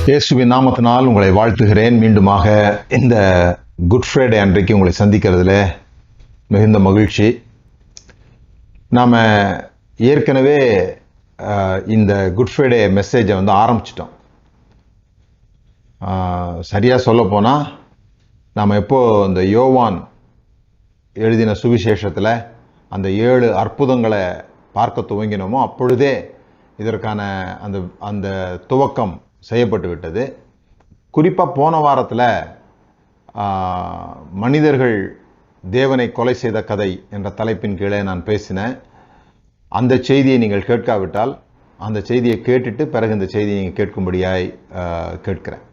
இயேசுவின் நாமத்தினால் உங்களை வாழ்த்துகிறேன். மீண்டுமாக இந்த குட் ஃப்ரைடே அன்றைக்கு உங்களை சந்திக்கிறதுல மிகுந்த மகிழ்ச்சி. நாம் ஏற்கனவே இந்த குட் ஃப்ரைடே மெசேஜை ஆரம்பிச்சிட்டோம். சரியாக சொல்லப்போனால் நாம் எப்போது இந்த யோவான் எழுதின சுவிசேஷத்தில் அந்த 7 அற்புதங்களை பார்க்க துவங்கினோமோ அப்பொழுதே இதற்கான அந்த துவக்கம் செய்யப்பட்டு விட்டது. குறிப்பாக போன வாரத்தில் மனிதர்கள் தேவனை கொலை செய்த கதை என்ற தலைப்பின் கீழே நான் பேசினேன். அந்த செய்தியை நீங்கள் கேட்காவிட்டால் அந்த செய்தியை கேட்டுட்டு பிறகு இந்த செய்தியை நீங்கள் கேட்கும்படியாய் கேட்கிறேன்.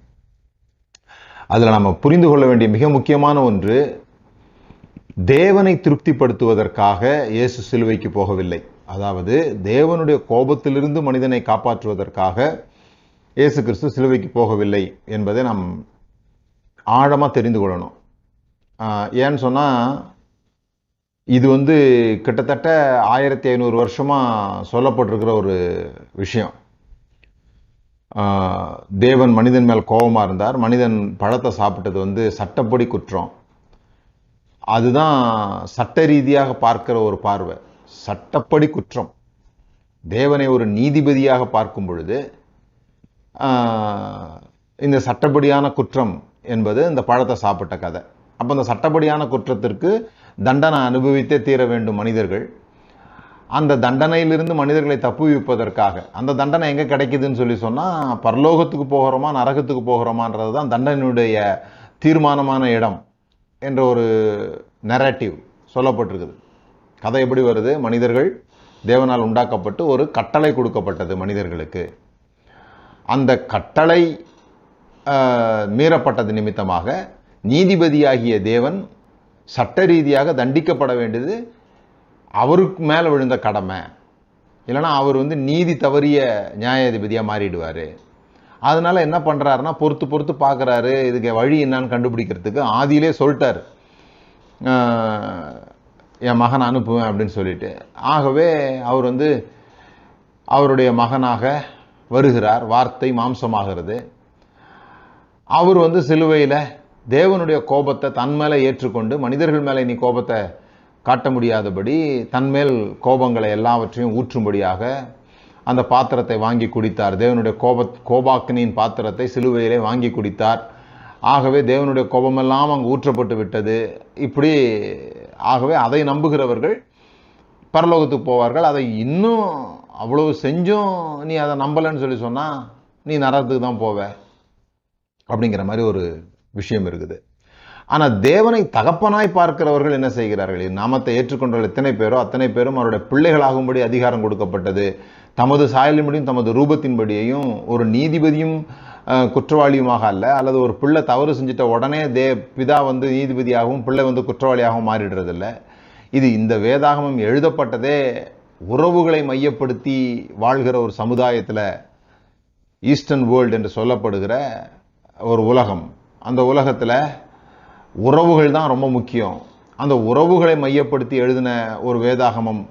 அதில் நம்ம புரிந்து கொள்ள வேண்டிய மிக முக்கியமான ஒன்று, தேவனை திருப்திப்படுத்துவதற்காக இயேசு சிலுவைக்கு போகவில்லை. அதாவது தேவனுடைய கோபத்திலிருந்து மனிதனை காப்பாற்றுவதற்காக இயேசு கிறிஸ்து சிலுவைக்கு போகவில்லை என்பதை நாம் ஆழமாக தெரிந்து கொள்ளணும். ஏன்னு சொன்னால் இது கிட்டத்தட்ட 1500 வருஷமாக சொல்லப்பட்டிருக்கிற ஒரு விஷயம். தேவன் மனிதன் மேல் கோபமாக இருந்தார். மனிதன் பழத்தை சாப்பிட்டது சட்டப்படி குற்றம். அதுதான் சட்ட ரீதியாக பார்க்கிற ஒரு பார்வை. சட்டப்படி குற்றம். தேவனை ஒரு நீதிபதியாக பார்க்கும் பொழுது இந்த சட்டப்படியான குற்றம் என்பது இந்த பழத்தை சாப்பிட்ட கதை. அப்போ இந்த சட்டப்படியான குற்றத்திற்கு தண்டனை அனுபவித்தே தீர வேண்டும் மனிதர்கள். அந்த தண்டனையிலிருந்து மனிதர்களை தப்புவிப்பதற்காக அந்த தண்டனை எங்கே கிடைக்குதுன்னு சொன்னால் பரலோகத்துக்கு போகிறோமா நரகத்துக்கு போகிறோமான்றது தான் தண்டனையுடைய தீர்மானமான இடம் என்ற ஒரு நரேட்டிவ் சொல்லப்பட்டிருக்குது. கதை எப்படி வருது? மனிதர்கள் தேவனால் உண்டாக்கப்பட்டு ஒரு கட்டளை கொடுக்கப்பட்டது மனிதர்களுக்கு. அந்த கட்டளை மீறப்பட்டது நிமித்தமாக நீதிபதியாகிய தேவன் சட்ட ரீதியாக தண்டிக்கப்பட வேண்டியது அவருக்கு மேலே விழுந்த கடமை. இல்லைனா அவர் நீதி தவறிய நியாயாதிபதியாக மாறிடுவார். அதனால என்ன பண்ணுறாருன்னா பொறுத்து பார்க்குறாரு, இதுக்கு வழி என்னான்னு கண்டுபிடிக்கிறதுக்கு. ஆதியிலே சொல்லிட்டார், என் மகனை அனுப்புவேன் அப்படின்னு சொல்லிட்டு. ஆகவே அவர் அவருடைய மகனாக வருகிறார். வார்த்தை மாம்சமாகிறது. அவர் சிலுவையில் தேவனுடைய கோபத்தை தன் மேலே ஏற்றுக்கொண்டு மனிதர்கள் மேலே நீ கோபத்தை காட்ட முடியாதபடி தன்மேல் கோபங்களை எல்லாவற்றையும் ஊற்றும்படியாக அந்த பாத்திரத்தை வாங்கி குடித்தார். தேவனுடைய கோபாக்கினியின் பாத்திரத்தை சிலுவையிலே வாங்கி குடித்தார். ஆகவே தேவனுடைய கோபமெல்லாம் அங்கு ஊற்றப்பட்டு விட்டது. இப்படி ஆகவே அதை நம்புகிறவர்கள் பரலோகத்துக்கு போவார்கள். அதை இன்னும் அவ்வளவு செஞ்சும் நீ அதை நம்பலைன்னு சொன்னால் நீ நரகத்துக்கு தான் போவ அப்படிங்கிற மாதிரி ஒரு விஷயம் இருக்குது. ஆனால் தேவனை தகப்பனாய் பார்க்கிறவர்கள் என்ன செய்கிறார்கள்? நாமத்தை ஏற்றுக்கொண்டவர்கள் எத்தனை பேரோ அத்தனை பேரும் அவருடைய பிள்ளைகளாகும்படி அதிகாரம் கொடுக்கப்பட்டது. தமது சாயலின்படியும் தமது ரூபத்தின்படியையும் ஒரு நீதிபதியும் குற்றவாளியுமாக அல்ல, அல்லது ஒரு பிள்ளை தவறு செஞ்சிட்ட உடனே பிதா நீதிபதியாகவும் பிள்ளை குற்றவாளியாகவும் மாறிடுறதில்லை. இது இந்த வேதாகமம் எழுதப்பட்டதே உறவுகளை மையப்படுத்தி வாழ்கிற ஒரு சமுதாயத்தில், ஈஸ்டர்ன் வேர்ல்டு என்று சொல்லப்படுகிற ஒரு உலகம். அந்த உலகத்தில் உறவுகள் தான் ரொம்ப முக்கியம். அந்த உறவுகளை மையப்படுத்தி எழுதின ஒரு வேதாகமம்.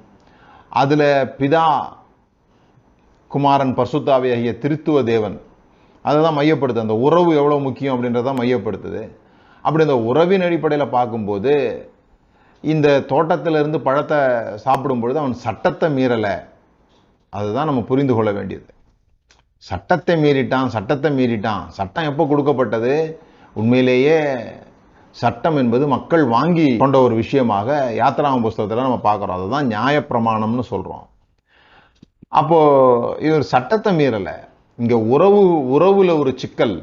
அதில் பிதா குமாரன் பரிசுத்த ஆவியாகிய திருத்துவ தேவன் அதை தான் மையப்படுத்துது. அந்த உறவு எவ்வளோ முக்கியம் அப்படின்றதான் மையப்படுத்துது. அப்படி இந்த உறவின் அடிப்படையில் பார்க்கும்போது இந்த தோட்டத்திலிருந்து பழத்தை சாப்பிடும் பொழுது அவன் சட்டத்தை மீறலை. அதுதான் நம்ம புரிந்து கொள்ள வேண்டியது. சட்டத்தை மீறிட்டான். சட்டம் எப்போ கொடுக்கப்பட்டது? உண்மையிலேயே சட்டம் என்பது மக்கள் வாங்கி கொண்ட ஒரு விஷயமாக யாத்திராகம புஸ்தகத்தில் நம்ம பார்க்குறோம். அதுதான் நியாயப்பிரமாணம்னு சொல்கிறோம். அப்போது இவர் சட்டத்தை மீறலை. இங்கே உறவுல ஒரு சிக்கல்.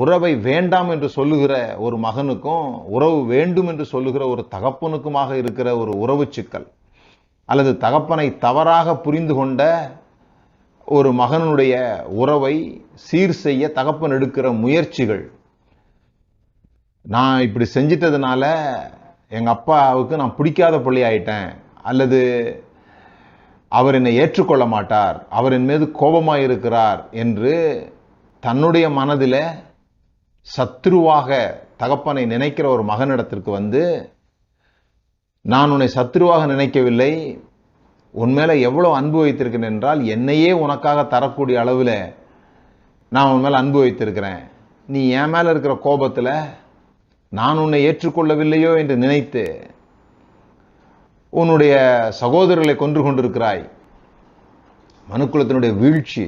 உறவை வேண்டாம் என்று சொல்லுகிற ஒரு மகனுக்கும் உறவு வேண்டும் என்று சொல்லுகிற ஒரு தகப்பனுக்குமாக இருக்கிற ஒரு உறவு சிக்கல், அல்லது தகப்பனை தவறாக புரிந்து கொண்ட ஒரு மகனுடைய உறவை சீர் செய்ய தகப்பன் எடுக்கிற முயற்சிகள். நான் இப்படி செஞ்சிட்டதுனால எங்கள் அப்பாவுக்கு நான் பிடிக்காத பிள்ளை ஆயிட்டேன், அல்லது அவர் என்னை ஏற்றுக்கொள்ள மாட்டார், அவர் என் மீது கோபமாக இருக்கிறார் என்று தன்னுடைய மனதில் சத்ருவாக தகப்பனை நினைக்கிற ஒரு மகனிடத்திற்கு நான் உன்னை சத்ருவாக நினைக்கவில்லை, உன் மேல எவ்வளவு அன்பு வைத்திருக்கிறேன் என்றால் என்னையே உனக்காக தரக்கூடிய அளவில் நான் உன் மேல அன்பு வைத்திருக்கிறேன். நீ என் மேல இருக்கிற கோபத்தில் நான் உன்னை ஏற்றுக்கொள்ளவில்லையோ என்று நினைத்து உன்னுடைய சகோதரர்களை கொன்று கொண்டிருக்கிறாய். மனுக்குலத்தினுடைய வீழ்ச்சி,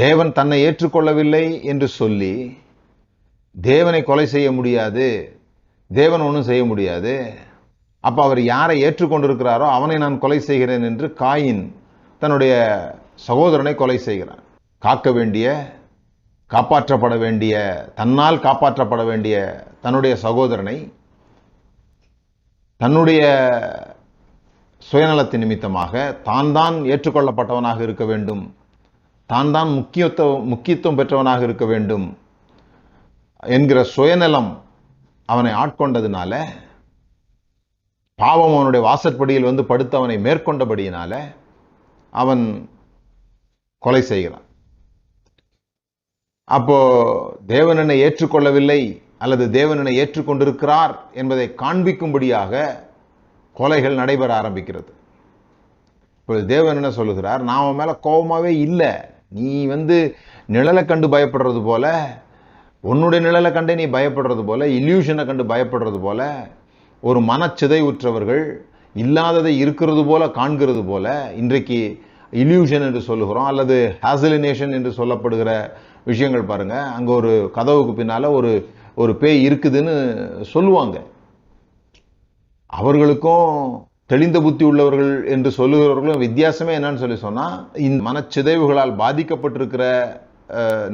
தேவன் தன்னை ஏற்றுக்கொள்ளவில்லை என்று சொல்லி தேவனை கொலை செய்ய முடியாது, தேவன் ஒன்றும் செய்ய முடியாது. அப்ப அவர் யாரை ஏற்றுக்கொண்டிருக்கிறாரோ அவனை நான் கொலை செய்கிறேன் என்று காயின் தன்னுடைய சகோதரனை கொலை செய்கிறான். காப்பாற்றப்பட வேண்டிய, தன்னால் காப்பாற்றப்பட வேண்டிய தன்னுடைய சகோதரனை தன்னுடைய சுயநலத்தின் நிமித்தமாக தான் ஏற்றுக்கொள்ளப்பட்டவனாக இருக்க வேண்டும், தான் முக்கியத்துவம் பெற்றவனாக இருக்க வேண்டும் என்கிற சுயநலம் அவனை ஆட்கொண்டதுனால, பாவம் அவனுடைய வாசற்படியில் வந்து படுத்தவனை மேற்கொண்டபடியினால அவன் கொலை செய்கிறான். அப்போ தேவன் என்னை ஏற்றுக்கொள்ளவில்லை அல்லது தேவன் என்னை ஏற்றுக்கொண்டிருக்கிறார் என்பதை காண்பிக்கும்படியாக கொலைகள் நடைபெற ஆரம்பிக்கிறது. இப்போ தேவன் என்ன சொல்லுகிறார், நான் அவன் மேல கோபமாவே இல்லை, நீ நிழலை கண்டு பயப்படுறது போல, உன்னுடைய நிழலை கண்டே நீ பயப்படுறது போல, இல்யூஷனை கண்டு பயப்படுறது போல, ஒரு மனச்சிதைவுற்றவர்கள் இல்லாததை இருக்கிறது போல காண்கிறது போல, இன்றைக்கு இல்யூஷன் என்று சொல்லுகிறோம் அல்லது ஹாசிலினேஷன் என்று சொல்லப்படுகிற விஷயங்கள் பாருங்க. அங்க ஒரு கதவுக்கு பின்னால ஒரு பேய் இருக்குதுன்னு சொல்லுவாங்க. அவர்களுக்கும் தெளிந்த புத்தி உள்ளவர்கள் என்று சொல்லுகிறவர்களும் வித்தியாசமே என்னன்னு சொல்லி சொன்னா, இந்த மனச்சிதைவுகளால் பாதிக்கப்பட்டிருக்கிற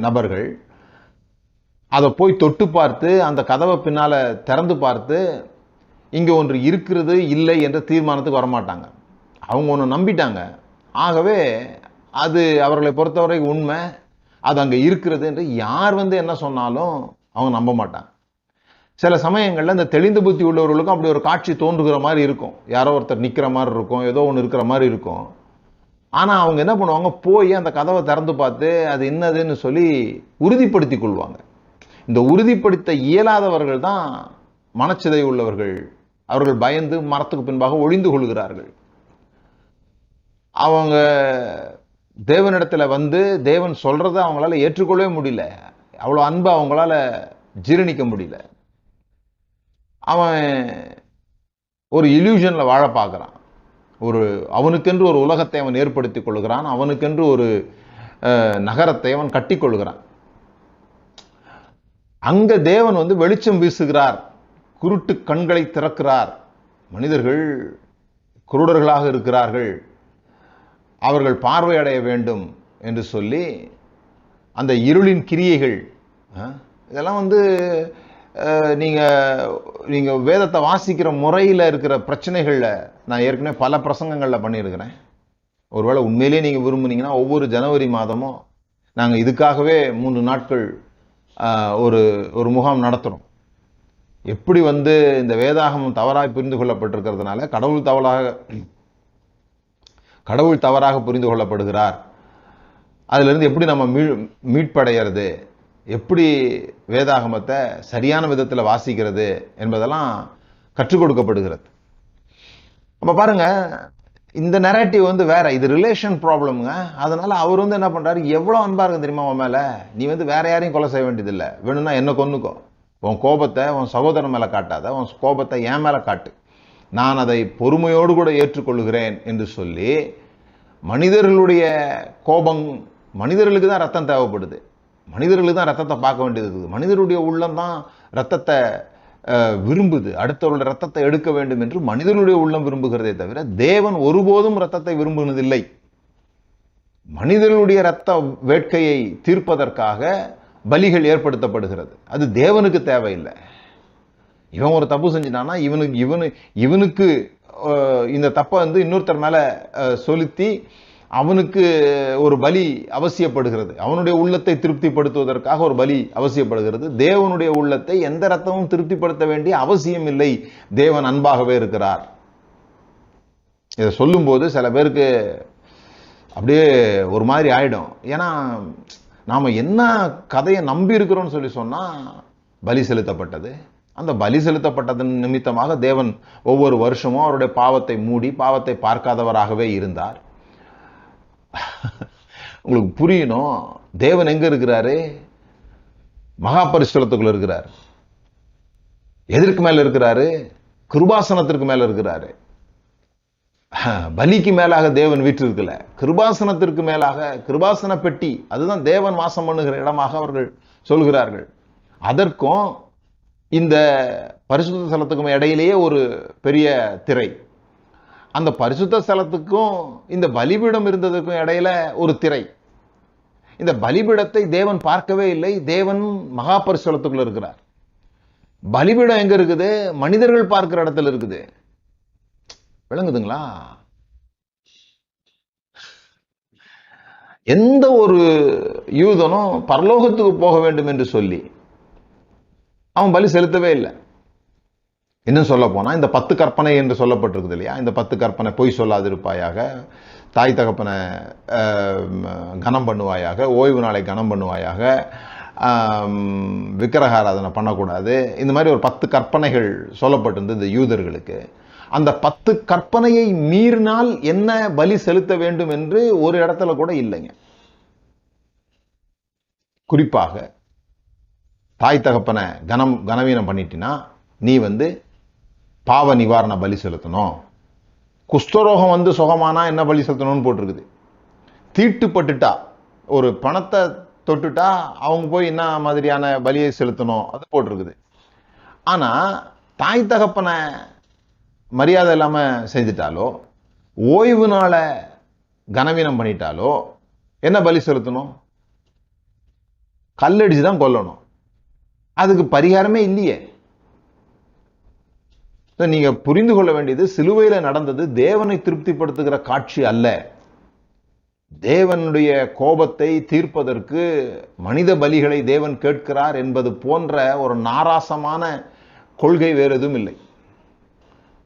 நபர்கள் அதை போய் தொட்டு பார்த்து அந்த கதவை பின்னால திறந்து பார்த்து இங்க ஒன்று இருக்கிறது இல்லை என்ற தீர்மானத்துக்கு வரமாட்டாங்க. அவங்க ஒன்று நம்பிட்டாங்க, ஆகவே அது அவர்களை பொறுத்தவரை உண்மை, அது அங்க இருக்கிறது என்று யார் என்ன சொன்னாலும் அவங்க நம்ப மாட்டாங்க. சில சமயங்கள்ல இந்த தெளிந்த புத்தி உள்ளவர்களுக்கும் அப்படி ஒரு காட்சி தோன்றுகிற மாதிரி இருக்கும், யாரோ ஒருத்தர் நிக்கிற மாதிரி இருக்கும், ஏதோ ஒன்று இருக்கிற மாதிரி இருக்கும். ஆனா அவங்க என்ன பண்ணுவாங்க, போய் அந்த கதவை திறந்து பார்த்து அது என்னதுன்னு சொல்லி உறுதிப்படுத்திக் கொள்வாங்க. இந்த உறுதிப்படுத்த இயலாதவர்கள் தான் மனச்சிதை உள்ளவர்கள். அவர்கள் பயந்து மரத்துக்கு பின்பாக ஒளிந்து கொள்கிறார்கள். அவங்க தேவனிடத்துல தேவன் சொல்றதை அவங்களால ஏற்றுக்கொள்ளவே முடியல, அவ்வளவு அன்பு அவங்களால ஜீரணிக்க முடியல. அவன் ஒரு இல்யூஷன்ல வாழ பார்க்கிறான். அவனுக்கென்று ஒரு உலகத்தை அவன் ஏற்படுத்திக் கொள்கிறான், அவனுக்கென்று ஒரு நகரத்தை அவன் கட்டி கொள்கிறான். அங்க தேவன் வெளிச்சம் வீசுகிறார், குருட்டு கண்களை திறக்கிறார். மனிதர்கள் குருடர்களாக இருக்கிறார்கள், அவர்கள் பார்வையடைய வேண்டும் என்று சொல்லி அந்த இருளின் கிரியைகள், இதெல்லாம் நீங்க வேதத்தை வாசிக்கிற முறையில் இருக்கிற பிரச்சனைகள்ல நான் ஏற்கனவே பல பிரசங்கங்கள்ல பண்ணியிருக்கிறேன். ஒருவேளை உண்மையிலேயே நீங்க விரும்புனீங்கன்னா ஒவ்வொரு ஜனவரி மாதமும் நாங்க இதுக்காகவே 3 நாட்கள் ஒரு முகாம் நடத்துறோம். எப்படி இந்த வேதாகமம் தவறாக புரிந்து கொள்ளப்பட்டிருக்கிறதுனால கடவுள் தவறாக புரிந்து கொள்ளப்படுகிறார், அதுல இருந்து எப்படி நம்ம மீட்படைகிறது, எப்படி வேதாகமத்தை சரியான விதத்தில் வாசிக்கிறது என்பதெல்லாம் கற்றுக் கொடுக்கப்படுகிறது. அப்ப பாருங்க, இந்த நரேட்டிவ் வேற, இது ரிலேஷன் ப்ராப்ளம்ங்க. அதனால அவர் என்ன பண்றாரு, எவ்வளவு அன்பா இருக்கு தெரியுமா உன் மேல, நீ வேற யாரையும் கொலை செய்ய வேண்டியதில்லை, வேணும்னா என்ன கொன்னுக்கோ, உன் கோபத்தை உன் சகோதரன் மேல காட்டாத, உன் கோபத்தை என் மேல காட்டு, நான் அதை பொறுமையோடு கூட ஏற்றுக்கொள்கிறேன் என்று சொல்லி, மனிதர்களுடைய கோபம், மனிதர்களுக்கு தான் ரத்தம் தேவைப்படுது, மனிதர்களுக்கு தான் ரத்தத்தை பார்க்க வேண்டியது இருக்குது, மனிதருடைய உள்ளம் தான் ரத்தத்தை விரும்புது, அடுத்தவருடைய ரத்தத்தை எடுக்க வேண்டும் என்று மனிதனுடைய உள்ளம் விரும்புகிறதே தவிர தேவன் ஒருபோதும் ரத்தத்தை விரும்புவதில்லை. மனிதனுடைய ரத்த வேட்கையை தீர்ப்பதற்காக பலிகள் ஏற்படுத்தப்படுகிறது, அது தேவனுக்கு தேவையில்லை. இவன் ஒரு தப்பு செஞ்சிட்டானா இவனுக்கு இந்த தப்பை இன்னொருத்தர் மேல செலுத்தி அவனுக்கு ஒரு பலி அவசியப்படுகிறது, அவனுடைய உள்ளத்தை திருப்திப்படுத்துவதற்காக ஒரு பலி அவசியப்படுகிறது. தேவனுடைய உள்ளத்தை எந்த ரத்தமும் திருப்திப்படுத்த வேண்டிய அவசியம் இல்லை, தேவன் அன்பாகவே இருக்கிறார். இதை சொல்லும் போது சில பேருக்கு அப்படியே ஒரு மாதிரி ஆயிடும். ஏன்னா நாம என்ன கதையை நம்பி இருக்கிறோம்னு சொல்லி சொன்னா, பலி செலுத்தப்பட்டது, அந்த பலி செலுத்தப்பட்டதன் நிமித்தமாக தேவன் ஒவ்வொரு வருஷமும் அவருடைய பாவத்தை மூடி பாவத்தை பார்க்காதவராகவே இருந்தார். உங்களுக்கு புரியணும், தேவன் எங்க இருக்கிறாரு? மகா பரிசுத்தலத்துக்குள்ள இருக்கிறார். எதற்கு மேல இருக்கிறாரு? கிருபாசனத்திற்கு மேல இருக்கிறாரு. பலிக்கு மேலாக தேவன் வீட்டு இருக்கல, கிருபாசனத்திற்கு மேலாக, கிருபாசன பெட்டி, அதுதான் தேவன் வாசம் பண்ணுகிற இடமாக அவர்கள் சொல்கிறார்கள். அதற்கும் இந்த பரிசுத்த ஸ்தலத்துக்கும் இடையிலேயே ஒரு பெரிய திரை, அந்த பரிசுத்த ஸ்தலத்துக்கும் இந்த பலிபீடம் இருந்ததுக்கும் இடையில ஒரு திரை. இந்த பலிபீடத்தை தேவன் பார்க்கவே இல்லை. தேவன் மகா பரிசுத்தலத்துக்குள்ள இருக்கிறார். பலிபீடம் எங்க இருக்குது? மனிதர்கள் பார்க்கிற இடத்துல இருக்குது. விளங்குதுங்களா? எந்த ஒரு யூதனும் பரலோகத்துக்கு போக வேண்டும் என்று சொல்லி அவன் பலி செலுத்தவே இல்லை. இன்னும் சொல்ல போனா இந்த 10 கற்பனை என்று சொல்லப்பட்டிருக்குது இல்லையா, இந்த 10 கற்பனை, பொய் சொல்லாதிருப்பாயாக, தாய் தகப்பனை கனம் பண்ணுவாயாக, ஓய்வு நாளை கனம் பண்ணுவாயாக, விக்கிரகாராதனை பண்ணக்கூடாது, இந்த மாதிரி ஒரு 10 கற்பனைகள் சொல்லப்பட்டிருந்தது இந்த யூதர்களுக்கு. அந்த 10 கற்பனையை மீறினால் என்ன பலி செலுத்த வேண்டும் என்று ஒரு இடத்துல கூட இல்லைங்க. குறிப்பாக தாய் தகப்பனை கனவீனம் பண்ணிட்டினா நீ பாவ நிவாரண பலி செலுத்தணும். குஷ்டரோகம் சுகமானா என்ன பலி செலுத்தணும்னு போட்டிருக்குது. தீட்டுப்பட்டுட்டா, ஒரு பணத்தை தொட்டுட்டா அவங்க போய் என்ன மாதிரியான பலியை செலுத்தணும் அது போட்டிருக்குது. ஆனா தாய் தகப்பனை மரியாதை இல்லாம செஞ்சுட்டாலோ, ஓய்வு நாளை கனவீனம் பண்ணிட்டாலோ என்ன பலி செலுத்தணும்? கல்லடிச்சுதான் கொல்லணும். அதுக்கு பரிகாரமே இல்லையே. நீங்க புரிந்து கொள்ள வேண்டியது, சிலுவையில நடந்தது தேவனை திருப்திப்படுத்துகிற காட்சி அல்ல. தேவனுடைய கோபத்தை தீர்ப்பதற்கு மனித பலிகளை தேவன் கேட்கிறார் என்பது போன்ற ஒரு நாராசமான கொள்கை வேறு எதுவும் இல்லை.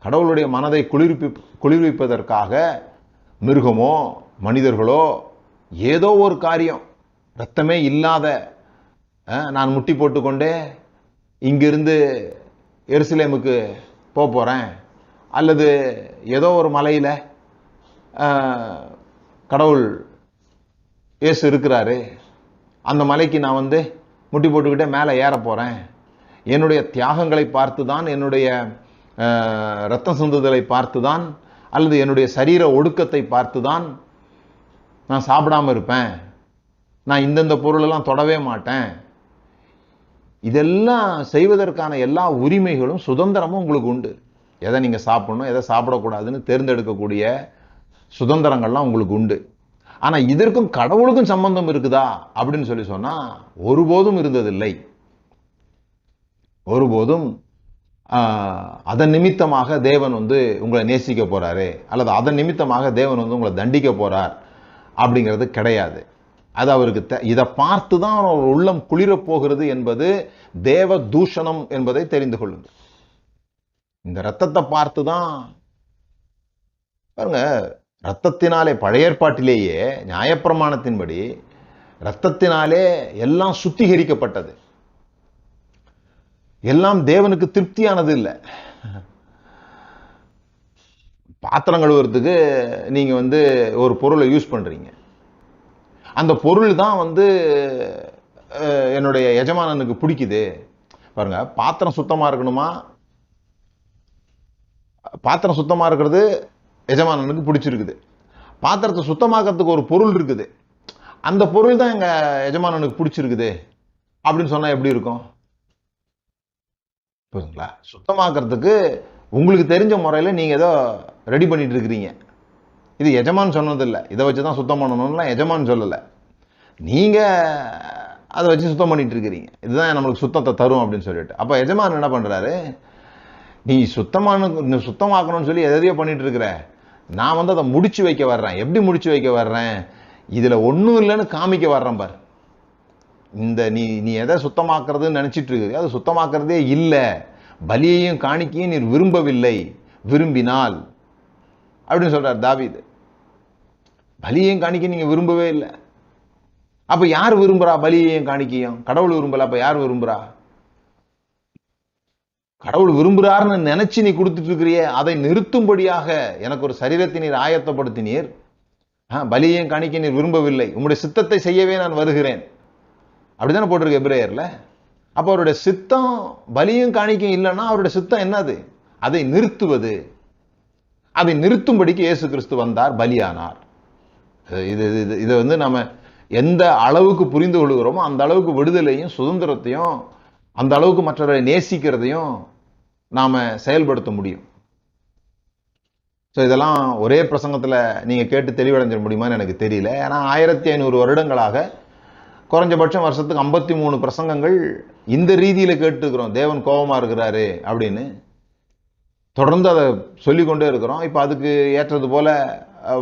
கடவுளுடைய மனதை குளிர்விப்பதற்காக மிருகமோ மனிதர்களோ ஏதோ ஒரு காரியம், ரத்தமே இல்லாத, நான் முட்டி போட்டுக்கொண்டே இங்கிருந்து எருசலேமுக்கு போறேன், அல்லது ஏதோ ஒரு மலையில கடவுள் இயேசு இருக்கிறாரு, அந்த மலைக்கு நான் முட்டி போட்டுக்கிட்டே மேலே ஏற போறேன், என்னுடைய தியாகங்களை பார்த்துதான், என்னுடைய ரத்தம் சிந்துதலை பார்த்துதான், அல்லது என்னுடைய சரீர ஒடுக்கத்தை பார்த்துதான் நான் சாப்பிடாம இருப்பேன், நான் இந்தந்த பொருளெல்லாம் தொடவே மாட்டேன். இதெல்லாம் செய்வதற்கான எல்லா உரிமைகளும் சுதந்திரமும் உங்களுக்கு உண்டு. எதை நீங்க சாப்பிடணும், எதை சாப்பிடக்கூடாதுன்னு தேர்ந்தெடுக்கக்கூடிய சுதந்திரங்கள்லாம் உங்களுக்கு உண்டு. ஆனா இதற்கும் கடவுளுக்கும் சம்பந்தம் இருக்குதா அப்படின்னு சொன்னா ஒருபோதும் இருந்ததில்லை. ஒருபோதும் அதன் நிமித்தமாக தேவன் உங்களை நேசிக்க போறாரு, அல்லது அதன் நிமித்தமாக தேவன் உங்களை தண்டிக்க போறார் அப்படிங்கிறது கிடையாது. அது அவருக்கு இதை பார்த்து தான் அவர் உள்ளம் குளிர போகிறது என்பது தேவ தூஷணம் என்பதை தெரிந்து கொள்ளுங்கள். இந்த ரத்தத்தை பார்த்து தான் பாருங்க, ரத்தத்தினாலே பழைய ஏற்பாட்டிலேயே நியாயப்பிரமாணத்தின்படி ரத்தத்தினாலே எல்லாம் சுத்திகரிக்கப்பட்டது, எல்லாம் தேவனுக்கு திருப்தியானது இல்லை. பாத்திரம் கழுவுறதுக்கு நீங்க ஒரு பொருளை யூஸ் பண்றீங்க, அந்த பொருள் தான் என்னுடைய எஜமானனுக்கு பிடிக்குது. பாருங்க, பாத்திரம் சுத்தமா இருக்கணுமா? பாத்திரம் சுத்தமா இருக்கிறது எஜமானனுக்கு பிடிச்சிருக்குது. பாத்திரத்தை சுத்தமாக்கிறதுக்கு ஒரு பொருள் இருக்குது, அந்த பொருள் தான் எங்க எஜமானனுக்கு பிடிச்சிருக்குது அப்படின்னு சொன்னா எப்படி இருக்கும்? புரியுதுங்களா? சுத்தமாக்கிறதுக்கு உங்களுக்கு தெரிஞ்ச முறையில நீங்க ஏதோ ரெடி பண்ணிட்டு இருக்கிறீங்க. இது எஜமான் சொன்னதில்லை, இதை வச்சுதான் சுத்தம் பண்ணணும்லாம் எஜமான் சொல்லலை, நீங்க அதை வச்சு சுத்தம் பண்ணிட்டு இருக்கிறீங்க. இதுதான் நம்மளுக்கு சுத்தத்தை தரும் அப்படின்னு சொல்லிட்டு. அப்ப எஜமான் என்ன பண்றாரு? நீ சுத்தமாக்கணும்னு சொல்லி எதையோ பண்ணிட்டு இருக்கிற, நான் அதை முடிச்சு வைக்க வர்றேன். எப்படி முடிச்சு வைக்க வர்றேன்? இதுல ஒண்ணும் இல்லைன்னு காமிக்க வர்றேன் பார். இந்த நீ எதை சுத்தமாக்குறதுன்னு நினைச்சிட்டு இருக்கு, அது சுத்தமாக்குறதே இல்லை. பலியையும் காணிக்கையும் நீர் விரும்பவில்லை, விரும்பினால் அப்படின்னு சொல்றார் தாவீது. பலியையும் காணிக்கையும் நீங்க விரும்பவே இல்லை. அப்ப யார் விரும்புறா பலியையும் காணிக்கையும்? கடவுள் விரும்பல, அப்ப யார் விரும்புறா? கடவுள் விரும்புகிறார்னு நினைச்சு நீ கொடுத்துட்டு இருக்கிறியே, அதை நிறுத்தும்படியாக எனக்கு ஒரு சரீரத்தை நீர் ஆயத்தப்படுத்தினீர், பலியையும் காணிக்க நீர் விரும்பவில்லை, உம்முடைய சித்தத்தை செய்யவே நான் வருகிறேன். அப்படித்தானே போட்டிருக்கு எபிரேயர்ல. அப்போ அவருடைய சித்தம் பலியும் காணிக்கையும் இல்லைன்னா அவருடைய சித்தம் என்னது? அதை நிறுத்துவது. அதை நிறுத்தும்படிக்கு இயேசு கிறிஸ்து வந்தார், பலியானார். இதை வந்து நம்ம எந்த அளவுக்கு புரிந்து கொள்கிறோமோ அந்த அளவுக்கு விடுதலையும் சுதந்திரத்தையும், அந்த அளவுக்கு மற்றவரை நேசிக்கிறதையும் நாம செயல்படுத்த முடியும். ஸோ இதெல்லாம் ஒரே பிரசங்கத்தில் நீங்க கேட்டு தெளிவடைஞ்சிட முடியுமான்னு எனக்கு தெரியல. ஏன்னா 1500 வருடங்களாக குறைஞ்சபட்சம் வருஷத்துக்கு 53 பிரசங்கங்கள் இந்த ரீதியில கேட்டுக்கிறோம். தேவன் கோபமா இருக்கிறாரு அப்படின்னு தொடர்ந்து அதை சொல்லிக்கொண்டே இருக்கிறோம். இப்ப அதுக்கு ஏற்றது போல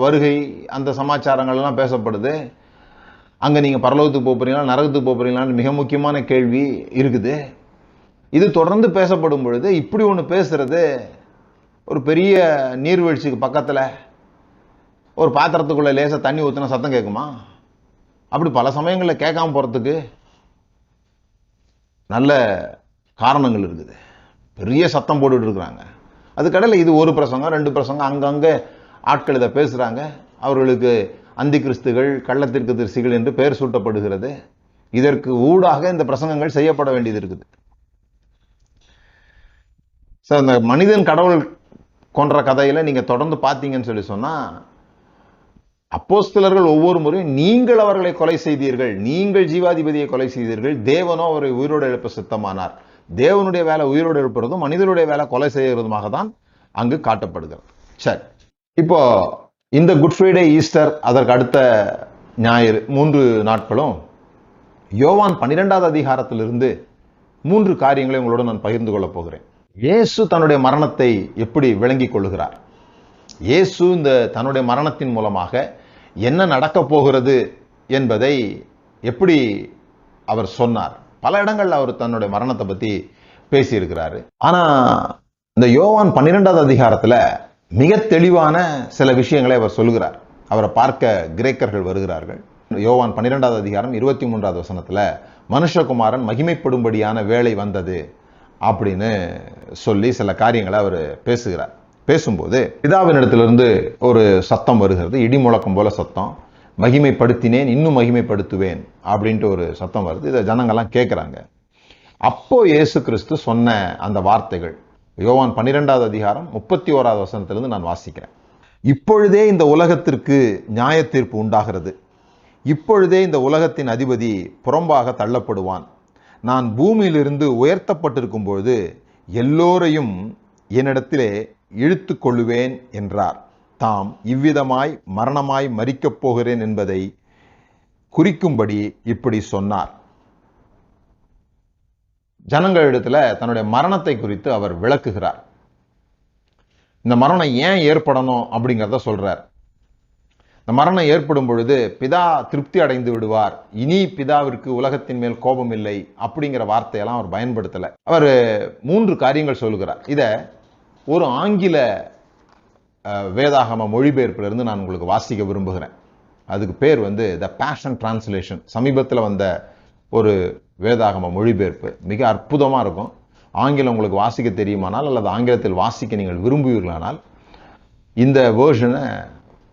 வருகை, அந்த சமாச்சாரங்கள் எல்லாம் பேசப்படுது. அங்க நீங்க பரலோகத்துக்கு போறீங்களா, நரகத்துக்கு போறீங்களான்னு மிக முக்கியமான கேள்வி இருக்குது. இது தொடர்ந்து பேசப்படும் பொழுது இப்படி ஒண்ணு பேசுறது ஒரு பெரிய நீர்வீழ்ச்சிக்கு பக்கத்துல ஒரு பாத்திரத்துக்குள்ள லேசா தண்ணி ஊத்துனா சத்தம் கேட்குமா? அப்படி பல சமயங்களில் கேட்காம போறதுக்கு நல்ல காரணங்கள் இருக்குது. பெரிய சத்தம் போட்டுட்டு இருக்கிறாங்க. அதுக்கடையில் இது ஒரு பிரசங்கம், 2 பிரசங்கம், அங்கங்கே ஆட்கள் இதை பேசுறாங்க. அவர்களுக்கு அந்தி கிறிஸ்துகள், கள்ளத்திற்கு தரிசிகள் என்று பெயர் சூட்டப்படுகிறது. இதற்கு ஊடாக இந்த பிரசங்கங்கள் செய்யப்பட வேண்டியது இருக்குது. சார், இந்த மனிதன் கடவுள் கொன்ற கதையில நீங்க தொடர்ந்து பார்த்தீங்கன்னு சொல்லி சொன்னா, அப்போஸ்தலர்கள் ஒவ்வொரு முறையும் நீங்கள் அவர்களை கொலை செய்தீர்கள், நீங்கள் ஜீவாதிபதியை கொலை செய்தீர்கள், தேவனோ அவரை உயிரோடு எழுப்ப சித்தமானார். தேவனுடைய வேலை உயிரோடு எழுப்புறதும் மனிதனுடைய வேலை கொலை செய்யறதுமாக தான் அங்கு காட்டப்படுகிறது. சரி, இப்போ இந்த குட் ஃப்ரைடே, ஈஸ்டர், அதற்கு அடுத்த ஞாயிறு 3 நாட்களும் யோவான் 12வது அதிகாரத்திலிருந்து 3 காரியங்களை உங்களோட நான் பகிர்ந்து கொள்ளப் போகிறேன். இயேசு தன்னுடைய மரணத்தை எப்படி விளங்கிக் கொள்ளுகிறார், இயேசு இந்த தன்னுடைய மரணத்தின் மூலமாக என்ன நடக்க போகிறது என்பதை எப்படி அவர் சொன்னார். பல இடங்கள்ல அவர் தன்னுடைய மரணத்தை பத்தி பேசியிருக்கிறாரு. ஆனா இந்த யோவான் 12வது அதிகாரத்துல மிக தெளிவான சில விஷயங்களை அவர் சொல்லுகிறார். அவரை பார்க்க கிரேக்கர்கள் வருகிறார்கள். யோவான் 12வது அதிகாரம் 23வது வசனத்துல மனுஷகுமாரன் மகிமைப்படும்படியான வேளை வந்தது அப்படின்னு சொல்லி சில காரியங்களை அவர் பேசுகிறார். பேசும்போது பிதாவினிடத்திலிருந்து ஒரு சத்தம் வருகிறது, இடி முழக்கம் போல சத்தம், மகிமைப்படுத்தினேன் இன்னும் மகிமைப்படுத்துவேன் அப்படின்ட்டு ஒரு சத்தம் வருது. இதை ஜனங்கள்லாம் கேட்கிறாங்க. அப்போ இயேசு கிறிஸ்து சொன்ன அந்த வார்த்தைகள் யோவான் 12வது அதிகாரம் 31வது வசனத்திலிருந்து நான் வாசிக்கிறேன். இப்பொழுதே இந்த உலகத்திற்கு நியாய தீர்ப்பு உண்டாகிறது, இப்பொழுதே இந்த உலகத்தின் அதிபதி புறம்பாக தள்ளப்படுவான். நான் பூமியிலிருந்து உயர்த்தப்பட்டிருக்கும் பொழுது எல்லோரையும் என்னிடத்திலே இழுத்து கொள்ளுவேன் என்றார். தாம் இவ்விதமாய் மரணமாய் மரிக்கப் போகிறேன் என்பதை குறிக்கும்படி இப்படி சொன்னார். ஜனங்களிடத்துல தன்னுடைய மரணத்தை குறித்து அவர் விளக்குகிறார். இந்த மரணம் ஏன் ஏற்படணும் அப்படிங்கிறத சொல்றார். இந்த மரணம் ஏற்படும் பொழுது பிதா திருப்தி அடைந்து விடுவார், இனி பிதாவிற்கு உலகத்தின் மேல் கோபம் இல்லை அப்படிங்கிற வார்த்தையெல்லாம் அவர் பயன்படுத்தல. அவர் 3 காரியங்கள் சொல்லுகிறார். இத ஒரு ஆங்கில வேதாகம மொழிபெயர்ப்பிலிருந்து நான் உங்களுக்கு வாசிக்க விரும்புகிறேன். அதுக்கு பேர் த பேஷன் டிரான்ஸ்லேஷன். சமீபத்தில் வந்த ஒரு வேதாகம மொழிபெயர்ப்பு மிக அற்புதமா இருக்கும். ஆங்கிலம் உங்களுக்கு வாசிக்க தெரியுமானால் அல்லது ஆங்கிலத்தில் வாசிக்க நீங்கள் விரும்புவீர்களானால் இந்த வேர்ஷனை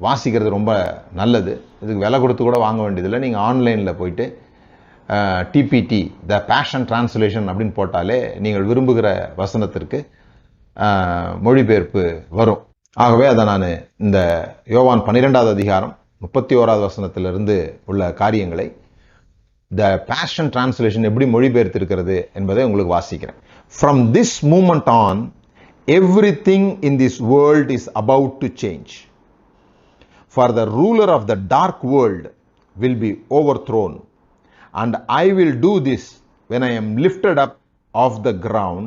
வாசிக்கிறது ரொம்ப நல்லது. இதுக்கு விலை கொடுத்து கூட வாங்க வேண்டியதில்லை. நீங்கள் ஆன்லைனில் போயிட்டு டிபிடி த பேஷன் டிரான்ஸ்லேஷன் அப்படின்னு போட்டாலே நீங்கள் விரும்புகிற வசனத்திற்கு மொழிபெயர்ப்பு வரும். ஆகவே அதை நான் இந்த யோவான் 12வது அதிகாரம் 31வது வசனத்திலிருந்து உள்ள காரியங்களை த பேஷன் டிரான்ஸ்லேஷன் எப்படி மொழிபெயர்த்திருக்கிறது என்பதை உங்களுக்கு வாசிக்கிறேன். From this moment on, everything in this world is about to change. For the ruler of the dark world will be overthrown, and I will do this when I am lifted up off the ground,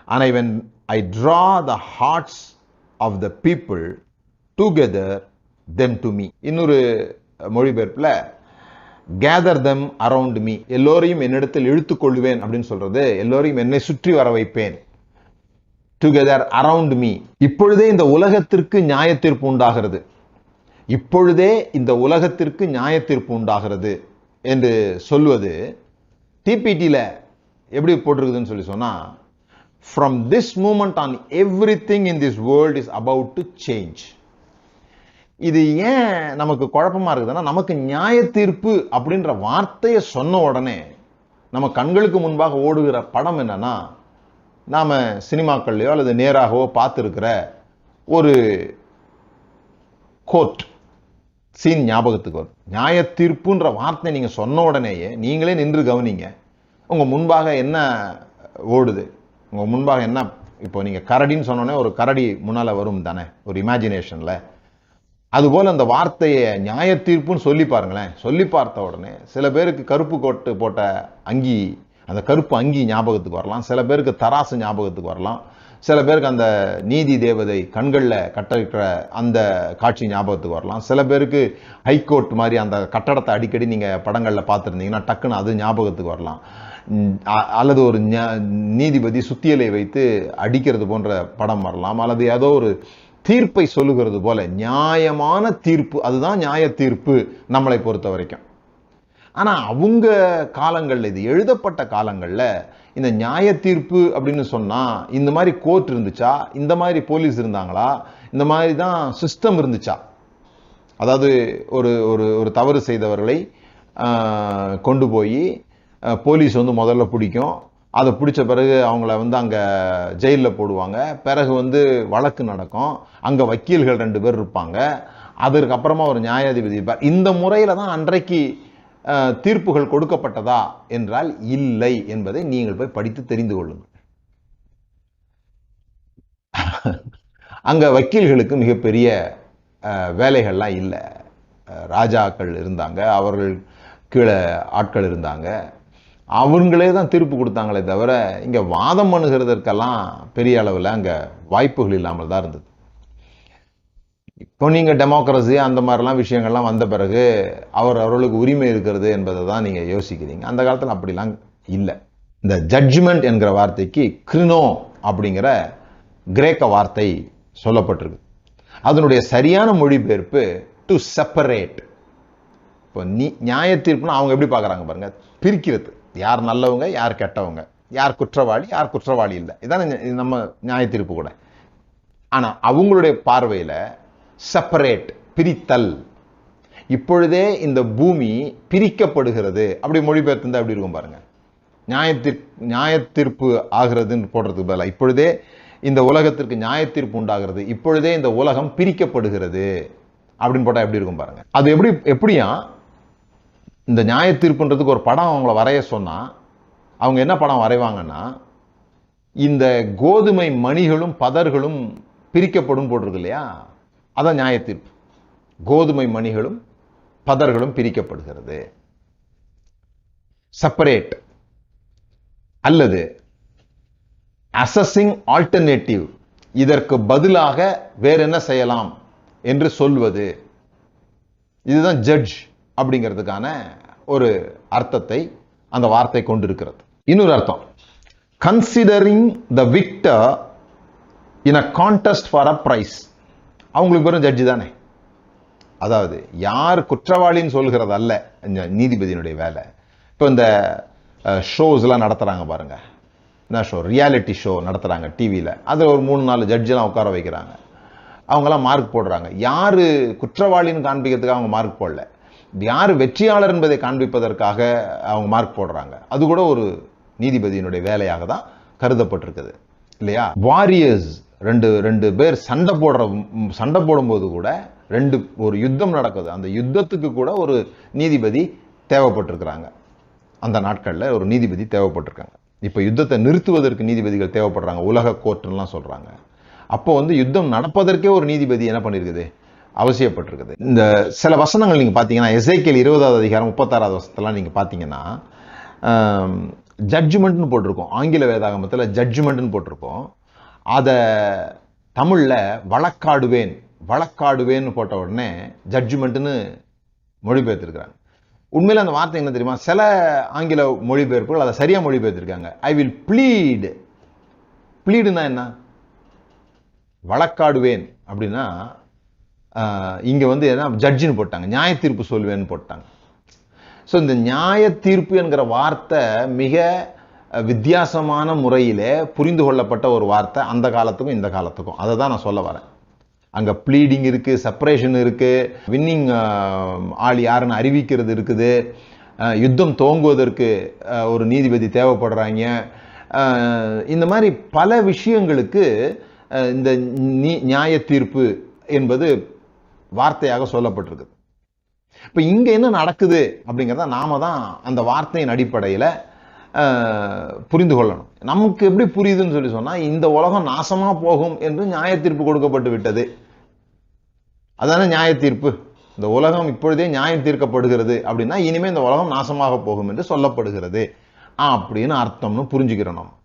and when I draw the hearts of the people together them to me. இன்னொரு மொழிபெயர்ப்புல gather them around me, எல்லோரையும் என்னிடத்தில் இழுத்துக் கொள்வேன் அப்படின்னு சொல்றது, எல்லோரையும் என்னை சுற்றி வர வைப்பேன். together around me. இப்பொழுதே இந்த உலகத்திற்கு நியாய தீர்ப்பு உண்டாகிறது, இப்பொழுதே இந்த உலகத்திற்கு நியாய தீர்ப்பு உண்டாகிறது என்று சொல்வது டிபிடியில் எப்படி போட்டிருக்குதுன்னு சொல்லி சொன்னா, From this moment on, everything in this world is about to change. இது ஏன் நமக்கு குழப்பமா இருக்குதுன்னா, நமக்கு நியாய தீர்ப்பு அப்படின்ற வார்த்தையை சொன்ன உடனே நம்ம கண்களுக்கு முன்பாக ஓடுகிற படம் என்னன்னா, நாம சினிமாக்கள்லையோ அல்லது நேராகவோ பார்த்துருக்கிற ஒரு கோர்ட் சீன் ஞாபகத்துக்கு வரும். நியாய தீர்ப்புன்ற வார்த்தை நீங்க சொன்ன உடனேயே நீங்களே நின்று கவனிங்க. உங்க முன்பாக என்ன ஓடுது, உங்க முன்பாக என்ன. இப்போ நீங்க கரடின்னு சொன்னோடனே ஒரு கரடி முன்னால வரும் தானே ஒரு இமேஜினேஷன்ல. அதுபோல அந்த வார்த்தையை நியாய தீர்ப்புன்னு சொல்லி பாருங்களேன். சொல்லி பார்த்த உடனே சில பேருக்கு கருப்பு கோட்டு போட்ட அங்கி, அந்த கருப்பு அங்கி ஞாபகத்துக்கு வரலாம். சில பேருக்கு தராசு ஞாபகத்துக்கு வரலாம். சில பேருக்கு அந்த நீதி தேவதை கண்களில் கட்டிருக்கிற அந்த காட்சி ஞாபகத்துக்கு வரலாம். சில பேருக்கு ஹைகோர்ட் மாதிரி அந்த கட்டடத்தை அடிக்கடி நீங்கள் படங்களில் பார்த்துருந்தீங்கன்னா டக்குன்னு அது ஞாபகத்துக்கு வரலாம். அல்லது ஒரு நீதிபதி சுத்தியலை வைத்து அடிக்கிறது போன்ற படம் வரலாம். அல்லது ஏதோ ஒரு தீர்ப்பை சொல்லுகிறது போல நியாயமான தீர்ப்பு, அதுதான் நியாய தீர்ப்பு நம்மளை பொறுத்த வரைக்கும். ஆனா அவங்க காலங்கள்ல, இது எழுதப்பட்ட காலங்கள்ல இந்த நியாய தீர்ப்பு அப்படின்னு சொன்னா இந்த மாதிரி கோர்ட் இருந்துச்சா, இந்த மாதிரி போலீஸ் இருந்தாங்களா, இந்த மாதிரி தான் சிஸ்டம் இருந்துச்சா? அதாவது ஒரு ஒரு ஒரு தவறு செய்தவர்களை கொண்டு போய் போலீஸ் வந்து முதல்ல பிடிக்கும். அதை பிடிச்ச பிறகு அவங்கள வந்து அங்க ஜெயிலில் போடுவாங்க. பிறகு வந்து வழக்கு நடக்கும். அங்க வக்கீல்கள் 2 பேர் இருப்பாங்க. அதற்கு அப்புறமா ஒரு நியாயாதிபதி இருப்பார். இந்த முறையில தான் அன்றைக்கு தீர்ப்புகள் கொடுக்கப்பட்டதா என்றால் இல்லை என்பதை நீங்கள் போய் படித்து தெரிந்து கொள்ளுங்கள். அங்க வக்கீல்களுக்கு மிகப்பெரிய வேலைகள்லாம் இல்லை. ராஜாக்கள் இருந்தாங்க, அவர்கள் கீழே ஆட்கள் இருந்தாங்க, அவங்களே தான் தீர்ப்பு கொடுத்தாங்களே தவிர இங்க வாதம் பண்ணுகிறதற்கெல்லாம் பெரிய அளவில் அங்க வாய்ப்புகள் இல்லாமல் தான் இருந்தது. இப்போ நீங்க டெமோக்ரஸி அந்த மாதிரிலாம் விஷயங்கள்லாம் வந்த பிறகு அவர்களுக்கு உரிமை இருக்கிறது என்பதை தான் நீங்க யோசிக்கிறீங்க. அந்த காலத்தில் அப்படிலாம் இல்லை. இந்த ஜட்ஜ்மெண்ட் என்கிற வார்த்தைக்கு கிரினோ அப்படிங்கிற கிரேக்க வார்த்தை சொல்லப்பட்டிருக்கு. அதனுடைய சரியான மொழிபெயர்ப்பு டு செப்பரேட். இப்போ நியாய தீர்ப்புனா அவங்க எப்படி பார்க்குறாங்க பாருங்க, பிரிக்கிறது. யார் நல்லவங்க, யார் கெட்டவங்க, யார் குற்றவாளி, யார் குற்றவாளி இல்லை. இதான் நம்ம நியாய தீர்ப்பு கூட. ஆனா அவங்களுடைய பார்வையில செப்பரேட், பிரித்தல். இப்பொழுதே இந்த பூமி பிரிக்கப்படுகிறது அப்படி மொழிபெயர்த்து அப்படி இருக்கும் பாருங்க. நியாய தீர்ப்பு ஆகிறதுன்னு போடுறதுக்கு பதிலாக இப்பொழுதே இந்த உலகத்திற்கு நியாய தீர்ப்பு உண்டாகிறது, இப்பொழுதே இந்த உலகம் பிரிக்கப்படுகிறது அப்படின்னு போட்டா எப்படி இருக்கும் பாருங்க. அது எப்படியா இந்த நியாய தீர்ப்புன்றதுக்கு ஒரு படம் அவங்கள வரைய சொன்னா அவங்க என்ன படம் வரைவாங்கன்னா, இந்த கோதுமை மணிகளும் பதர்களும் பிரிக்கப்படும் போட்டிருக்கு இல்லையா, அதான் நியாய தீர்ப்பு. கோதுமை மணிகளும் பதர்களும் பிரிக்கப்படுகிறது, செப்பரேட். அல்லது அசஸிங் ஆல்டர்னேட்டிவ், இதற்கு பதிலாக வேற என்ன செய்யலாம் என்று சொல்வது. இதுதான் ஜட்ஜ் அப்படிங்கிறதுக்கான ஒரு அர்த்தத்தை அந்த வார்த்தை கொண்டிருக்கிறது. இன்னொரு அர்த்தம், considering the victor in a contest for a prize. அவங்களுக்கு பேரும் ஜட்ஜி தானே. அதாவது யார் குற்றவாளின்னு சொல்கிறது அல்ல நீதிபதியினுடைய வேலை. இப்போ இந்த ஷோஸ்லாம் நடத்துறாங்க பாருங்க, என்ன ஷோ, ரியாலிட்டி ஷோ நடத்துறாங்க டிவியில். அதில் ஒரு 3-4 ஜட்ஜெல்லாம் உட்கார வைக்கிறாங்க. அவங்கெல்லாம் மார்க் போடுறாங்க. யாரு குற்றவாளின்னு காண்பிக்கிறதுக்காக அவங்க மார்க் போடல, யார் வெற்றியாளர் என்பதை காண்பிப்பதற்காக அவங்க மார்க் போடுறாங்க. அது கூட ஒரு நீதிபதியினுடைய வேலையாக தான் கருதப்பட்டிருக்குது இல்லையா. வாரியர்ஸ் ரெண்டு பேர் சண்டை போடும்போது கூட ஒரு யுத்தம் நடக்குது. அந்த யுத்தத்துக்கு கூட ஒரு நீதிபதி தேவைப்பட்டிருக்கிறாங்க. அந்த நாட்களில் ஒரு நீதிபதி தேவைப்பட்டிருக்காங்க. இப்போ யுத்தத்தை நிறுத்துவதற்கு நீதிபதிகள் தேவைப்படுறாங்க, உலக கோர்ட்டுலாம் சொல்றாங்க. அப்போ வந்து யுத்தம் நடப்பதற்கே ஒரு நீதிபதி என்ன பண்ணிருக்குது, அவசியப்பட்டிருக்குது. இந்த சில வசனங்கள் நீங்க பாத்தீங்கன்னா, எசேக்கியேல் 20வது அதிகாரம் 36வது வசனத்தெல்லாம் நீங்க பாத்தீங்கன்னா ஜட்ஜ்மெண்ட்னு போட்டிருக்கோம். ஆங்கில வேதாகமத்தில் ஜட்ஜ்மெண்ட்னு போட்டிருக்கோம். அதை தமிழ்ல வழக்காடுவேன்னு போட்ட உடனே ஜட்ஜ்மெண்ட்னு மொழிபெயர்த்திருக்கிறாங்க. உண்மையில அந்த வார்த்தை என்ன தெரியுமா, சில ஆங்கில மொழிபெயர்ப்புகள் அதை சரியா மொழிபெயர்த்திருக்காங்க. ஐ வில் ப்ளீடுனா என்ன, வழக்காடுவேன் அப்படின்னா இங்க வந்து என்ன ஜட்ஜின்னு போட்டாங்க, நியாய தீர்ப்பு சொல்வேன்னு போட்டாங்க. ஸோ இந்த நியாய தீர்ப்பு என்கிற வார்த்தை மிக வித்தியாசமான முறையிலே புரிந்து கொள்ளப்பட்ட ஒரு வார்த்தை அந்த காலத்துக்கும் இந்த காலத்துக்கும். அதை தான் நான் சொல்ல வரேன். அங்கே ப்ளீடிங் இருக்குது, செப்பரேஷன் இருக்குது, வின்னிங் ஆள் யாருன்னு அறிவிக்கிறது இருக்குது, யுத்தம் துவங்குவதற்கு ஒரு நீதிபதி தேவைப்படுறாங்க. இந்த மாதிரி பல விஷயங்களுக்கு இந்த நியாய தீர்ப்பு என்பது வார்த்தையாக சொல்லப்பட்டிருக்குது. இப்போ இங்கே என்ன நடக்குது அப்படிங்கிறத நாம தான் அந்த வார்த்தையின் அடிப்படையில் புரிந்து கொள்ளணும். நமக்கு எப்படி புரியுதுன்னு சொல்லி சொன்னா, இந்த உலகம் நாசமா போகும் என்று நியாய தீர்ப்பு கொடுக்கப்பட்டு விட்டது. அதான நியாய தீர்ப்பு. இந்த உலகம் இப்பொழுதே நியாயம் தீர்க்கப்படுகிறது அப்படின்னா இனிமே இந்த உலகம் நாசமாக போகும் என்று சொல்லப்படுகிறது அப்படின்னு அர்த்தம்னு புரிஞ்சுக்கிறோம். நம்ம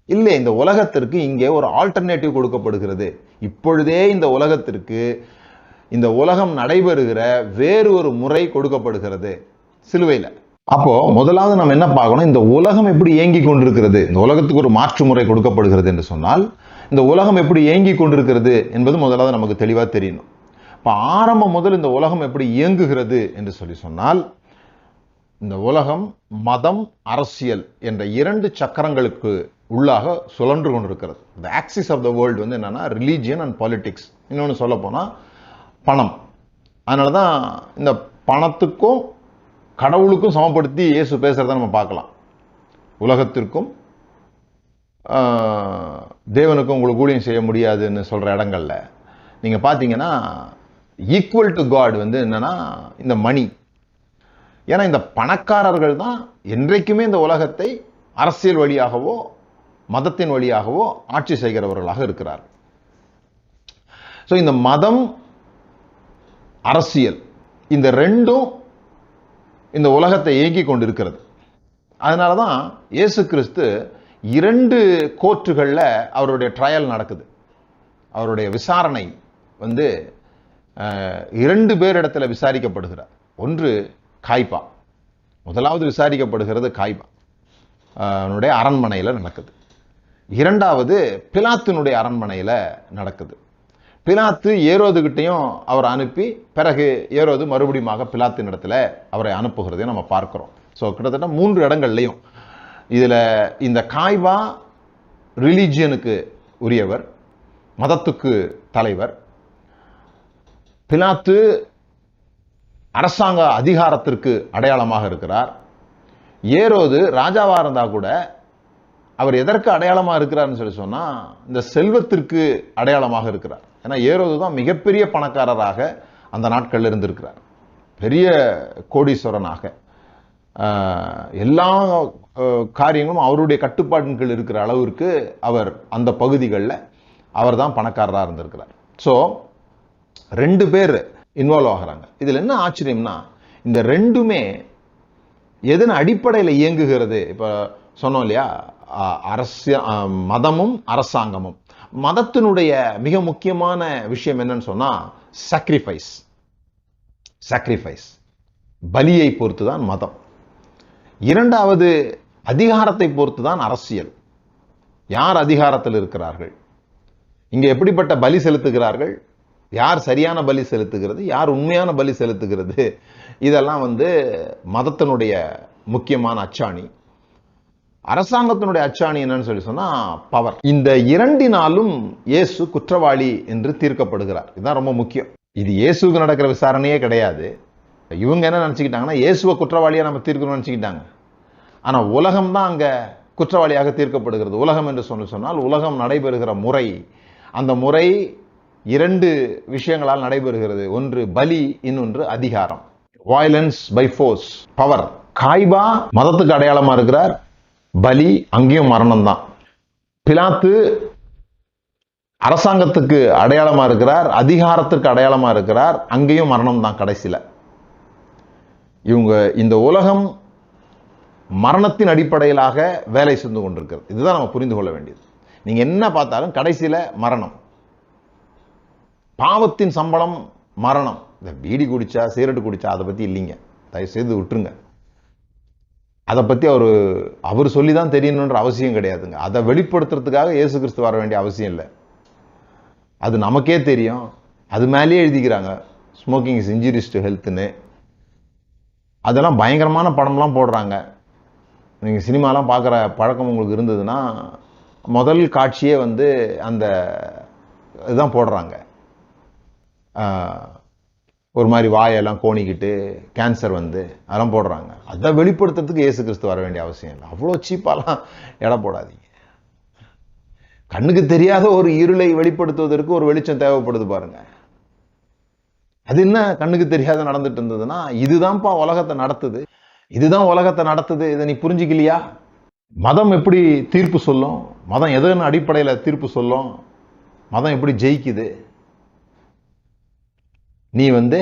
இல்லை, இந்த உலகத்திற்கு இங்கே ஒரு ஆல்டர்னேட்டிவ் கொடுக்கப்படுகிறது. இப்பொழுதே இந்த உலகத்திற்கு, இந்த உலகம் நடைபெறுகிற வேறு ஒரு முறை கொடுக்கப்படுகிறது சிலுவையில். அப்போ முதலாவது நம்ம என்ன பார்க்கணும், இந்த உலகம் எப்படி இயங்கி கொண்டிருக்கிறது, இந்த உலகத்துக்கு ஒரு மாற்று முறை கொடுக்கப்படுகிறது என்று சொன்னால் இந்த உலகம் எப்படி இயங்கி கொண்டிருக்கிறது என்பது முதலாவது நமக்கு தெளிவாக தெரியணும். இப்போ ஆரம்பம் முதல் இந்த உலகம் எப்படி இயங்குகிறது என்று சொல்லி சொன்னால், இந்த உலகம் மதம், அரசியல் என்ற 2 சக்கரங்களுக்கு உள்ளாக சுழன்று கொண்டிருக்கிறது. இந்த ஆக்சிஸ் ஆஃப் த வேர்ல்டு வந்து என்னன்னா ரிலீஜியன் அண்ட் பாலிடிக்ஸ். இன்னொன்று சொல்ல போனால் பணம். அதனால தான் இந்த பணத்துக்கும் கடவுளுக்கும் சமப்படுத்தி இயேசு பேசுறத நம்ம பார்க்கலாம். உலகத்திற்கும் தேவனுக்கும் உங்களுக்கு ஊழியம் செய்ய முடியாதுன்னு சொல்ற இடங்கள்ல நீங்க பார்த்தீங்கன்னா ஈக்குவல் டு காட் வந்து என்னன்னா இந்த மணி. ஏன்னா இந்த பணக்காரர்கள் தான் என்றைக்குமே இந்த உலகத்தை அரசியல் வழியாகவோ மதத்தின் வழியாகவோ ஆட்சி செய்கிறவர்களாக இருக்கிறார். ஸோ இந்த மதம், அரசியல் இந்த 2ம் இந்த உலகத்தை இயங்கி கொண்டிருக்கிறது. அதனால தான் இயேசு கிறிஸ்து 2 கோர்ட்டுகளில் அவருடைய ட்ரையல் நடக்குது. அவருடைய விசாரணை வந்து 2 பேரிடத்தில் விசாரிக்கப்படுகிறார். ஒன்று காய்பா, முதலாவது விசாரிக்கப்படுகிறது காய்பா அவனுடைய அரண்மனையில் நடக்குது. 2வது பிலாத்தினுடைய அரண்மனையில் நடக்குது. பிலாத்து ஏரோதுகிட்டையும் அவர் அனுப்பி பிறகு ஏரோது மறுபடியும் பிலாத்தின் இடத்துல அவரை அனுப்புகிறதையும் நம்ம பார்க்கிறோம். ஸோ கிட்டத்தட்ட 3 இடங்கள்லையும் இதில் இந்த காய்பா ரிலீஜியனுக்கு உரியவர், மதத்துக்கு தலைவர். பிலாத்து அரசாங்க அதிகாரத்திற்கு அடையாளமாக இருக்கிறார். ஏரோது ராஜாவாக இருந்தால் கூட அவர் எதற்கு அடையாளமாக இருக்கிறார்னு சொல்லி சொன்னால் இந்த செல்வத்திற்கு அடையாளமாக இருக்கிறார். ஏன்னா ஏரோது தான் மிகப்பெரிய பணக்காரராக அந்த நாட்களில் இருந்திருக்கிறார். பெரிய கோடீஸ்வரனாக எல்லா காரியங்களும் அவருடைய கட்டுப்பாட்டின் கீழ் இருக்கிற அளவிற்கு அவர் அந்த பகுதிகளில் அவர் தான் பணக்காரராக இருந்திருக்கிறார். ஸோ 2 பேர் இன்வால்வ் ஆகிறாங்க. இதில் என்ன ஆச்சரியம்னா இந்த 2மே எதன் அடிப்படையில் இயங்குகிறது. இப்போ சொன்னோம் இல்லையா, மதமும் அரசாங்கமும். மதத்தினுடைய மிக முக்கியமான விஷயம் என்னன்னு சொன்னா சாக்ரிஃபைஸ், பலியை பொறுத்து தான் மதம். 2வது அதிகாரத்தை பொறுத்து தான் அரசியல். யார் அதிகாரத்தில் இருக்கிறார்கள், இங்க எப்படிப்பட்ட பலி செலுத்துகிறார்கள், யார் சரியான பலி செலுத்துகிறது, யார் உண்மையான பலி செலுத்துகிறது, இதெல்லாம் வந்து மதத்தினுடைய முக்கியமான அச்சாணி. அரசாங்கத்தினுடைய அச்சாணி என்னன்னு சொல்லி சொன்னா பவர். இந்த 2னாலும் இயேசு குற்றவாளி என்று தீர்க்கப்படுகிறார். இதுதான் ரொம்ப முக்கியம். இது இயேசுக்கு நடக்கிற விசாரணையே கிடையாது. இவங்க என்ன நினைச்சுக்கிட்டாங்கன்னா இயேசுவை குற்றவாளியா நம்ம தீர்க்கணும்னு நினைச்சுக்கிட்டாங்க. ஆனா உலகம் தான் அங்க குற்றவாளியாக தீர்க்கப்படுகிறது. உலகம் என்று சொன்னால் உலகம் நடைபெறுகிற முறை, அந்த முறை 2 விஷயங்களால் நடைபெறுகிறது. ஒன்று பலி, இன்னொன்று அதிகாரம். Violence by force, power. Caiaphas மதத்துக்கு அடையாளமா இருக்கிறார், பலி அங்கேயும் மரணம் தான். பிலாத்து அரசாங்கத்துக்கு அடையாளமா இருக்கிறார், அதிகாரத்திற்கு அடையாளமா இருக்கிறார், அங்கேயும் மரணம் தான் கடைசியில். இவங்க இந்த உலகம் மரணத்தின் அடிப்படையிலாக வேலை செஞ்சு கொண்டிருக்கிறது. இதுதான் நம்ம புரிந்து கொள்ள வேண்டியது. நீங்க என்ன பார்த்தாலும் கடைசியில மரணம். பாவத்தின் சம்பளம் மரணம். இந்த பீடி குடிச்சா சிகரெட் குடிச்சா அதை பத்தி இல்லைங்க, தயவு செய்து விட்டுருங்க. அதை பத்தி அவர் சொல்லிதான் தெரியணுன்ற அவசியம் கிடையாதுங்க. அதை வெளிப்படுத்துறதுக்காக இயேசு கிறிஸ்து வர வேண்டிய அவசியம் இல்லை. அது நமக்கே தெரியும். அது மேலேயே எழுதிக்கிறாங்க ஸ்மோக்கிங் இஸ் இன்ஜூரியஸ் டு ஹெல்த்னு. அதெல்லாம் பயங்கரமான படம்லாம் போடுறாங்க. நீங்கள் சினிமாலாம் பார்க்குற பழக்கம் உங்களுக்கு இருந்ததுன்னா முதல் காட்சியே வந்து அந்த இதுதான் போடுறாங்க. ஒரு மாதிரி வாயெல்லாம் கோணிக்கிட்டு கேன்சர் வந்து அதெல்லாம் போடுறாங்க. அதை வெளிப்படுத்துறதுக்கு இயேசு கிறிஸ்து வர வேண்டிய அவசியம் இல்லை. அவ்வளோ சீப்பாலாம் எடை போடாதீங்க. கண்ணுக்கு தெரியாத ஒரு இருளை வெளிப்படுத்துவதற்கு ஒரு வெளிச்சம் தேவைப்படுது பாருங்க. அது என்ன கண்ணுக்கு தெரியாத நடந்துட்டு இருந்ததுன்னா, இதுதான்ப்பா உலகத்தை நடத்துது, இதுதான் உலகத்தை நடத்துது. இதை நீ புரிஞ்சுக்கலையா? மதம் எப்படி தீர்ப்பு சொல்லும்? மதம் எதன் அடிப்படையில் தீர்ப்பு சொல்லும்? மதம் எப்படி ஜெயிக்குது? நீ வந்து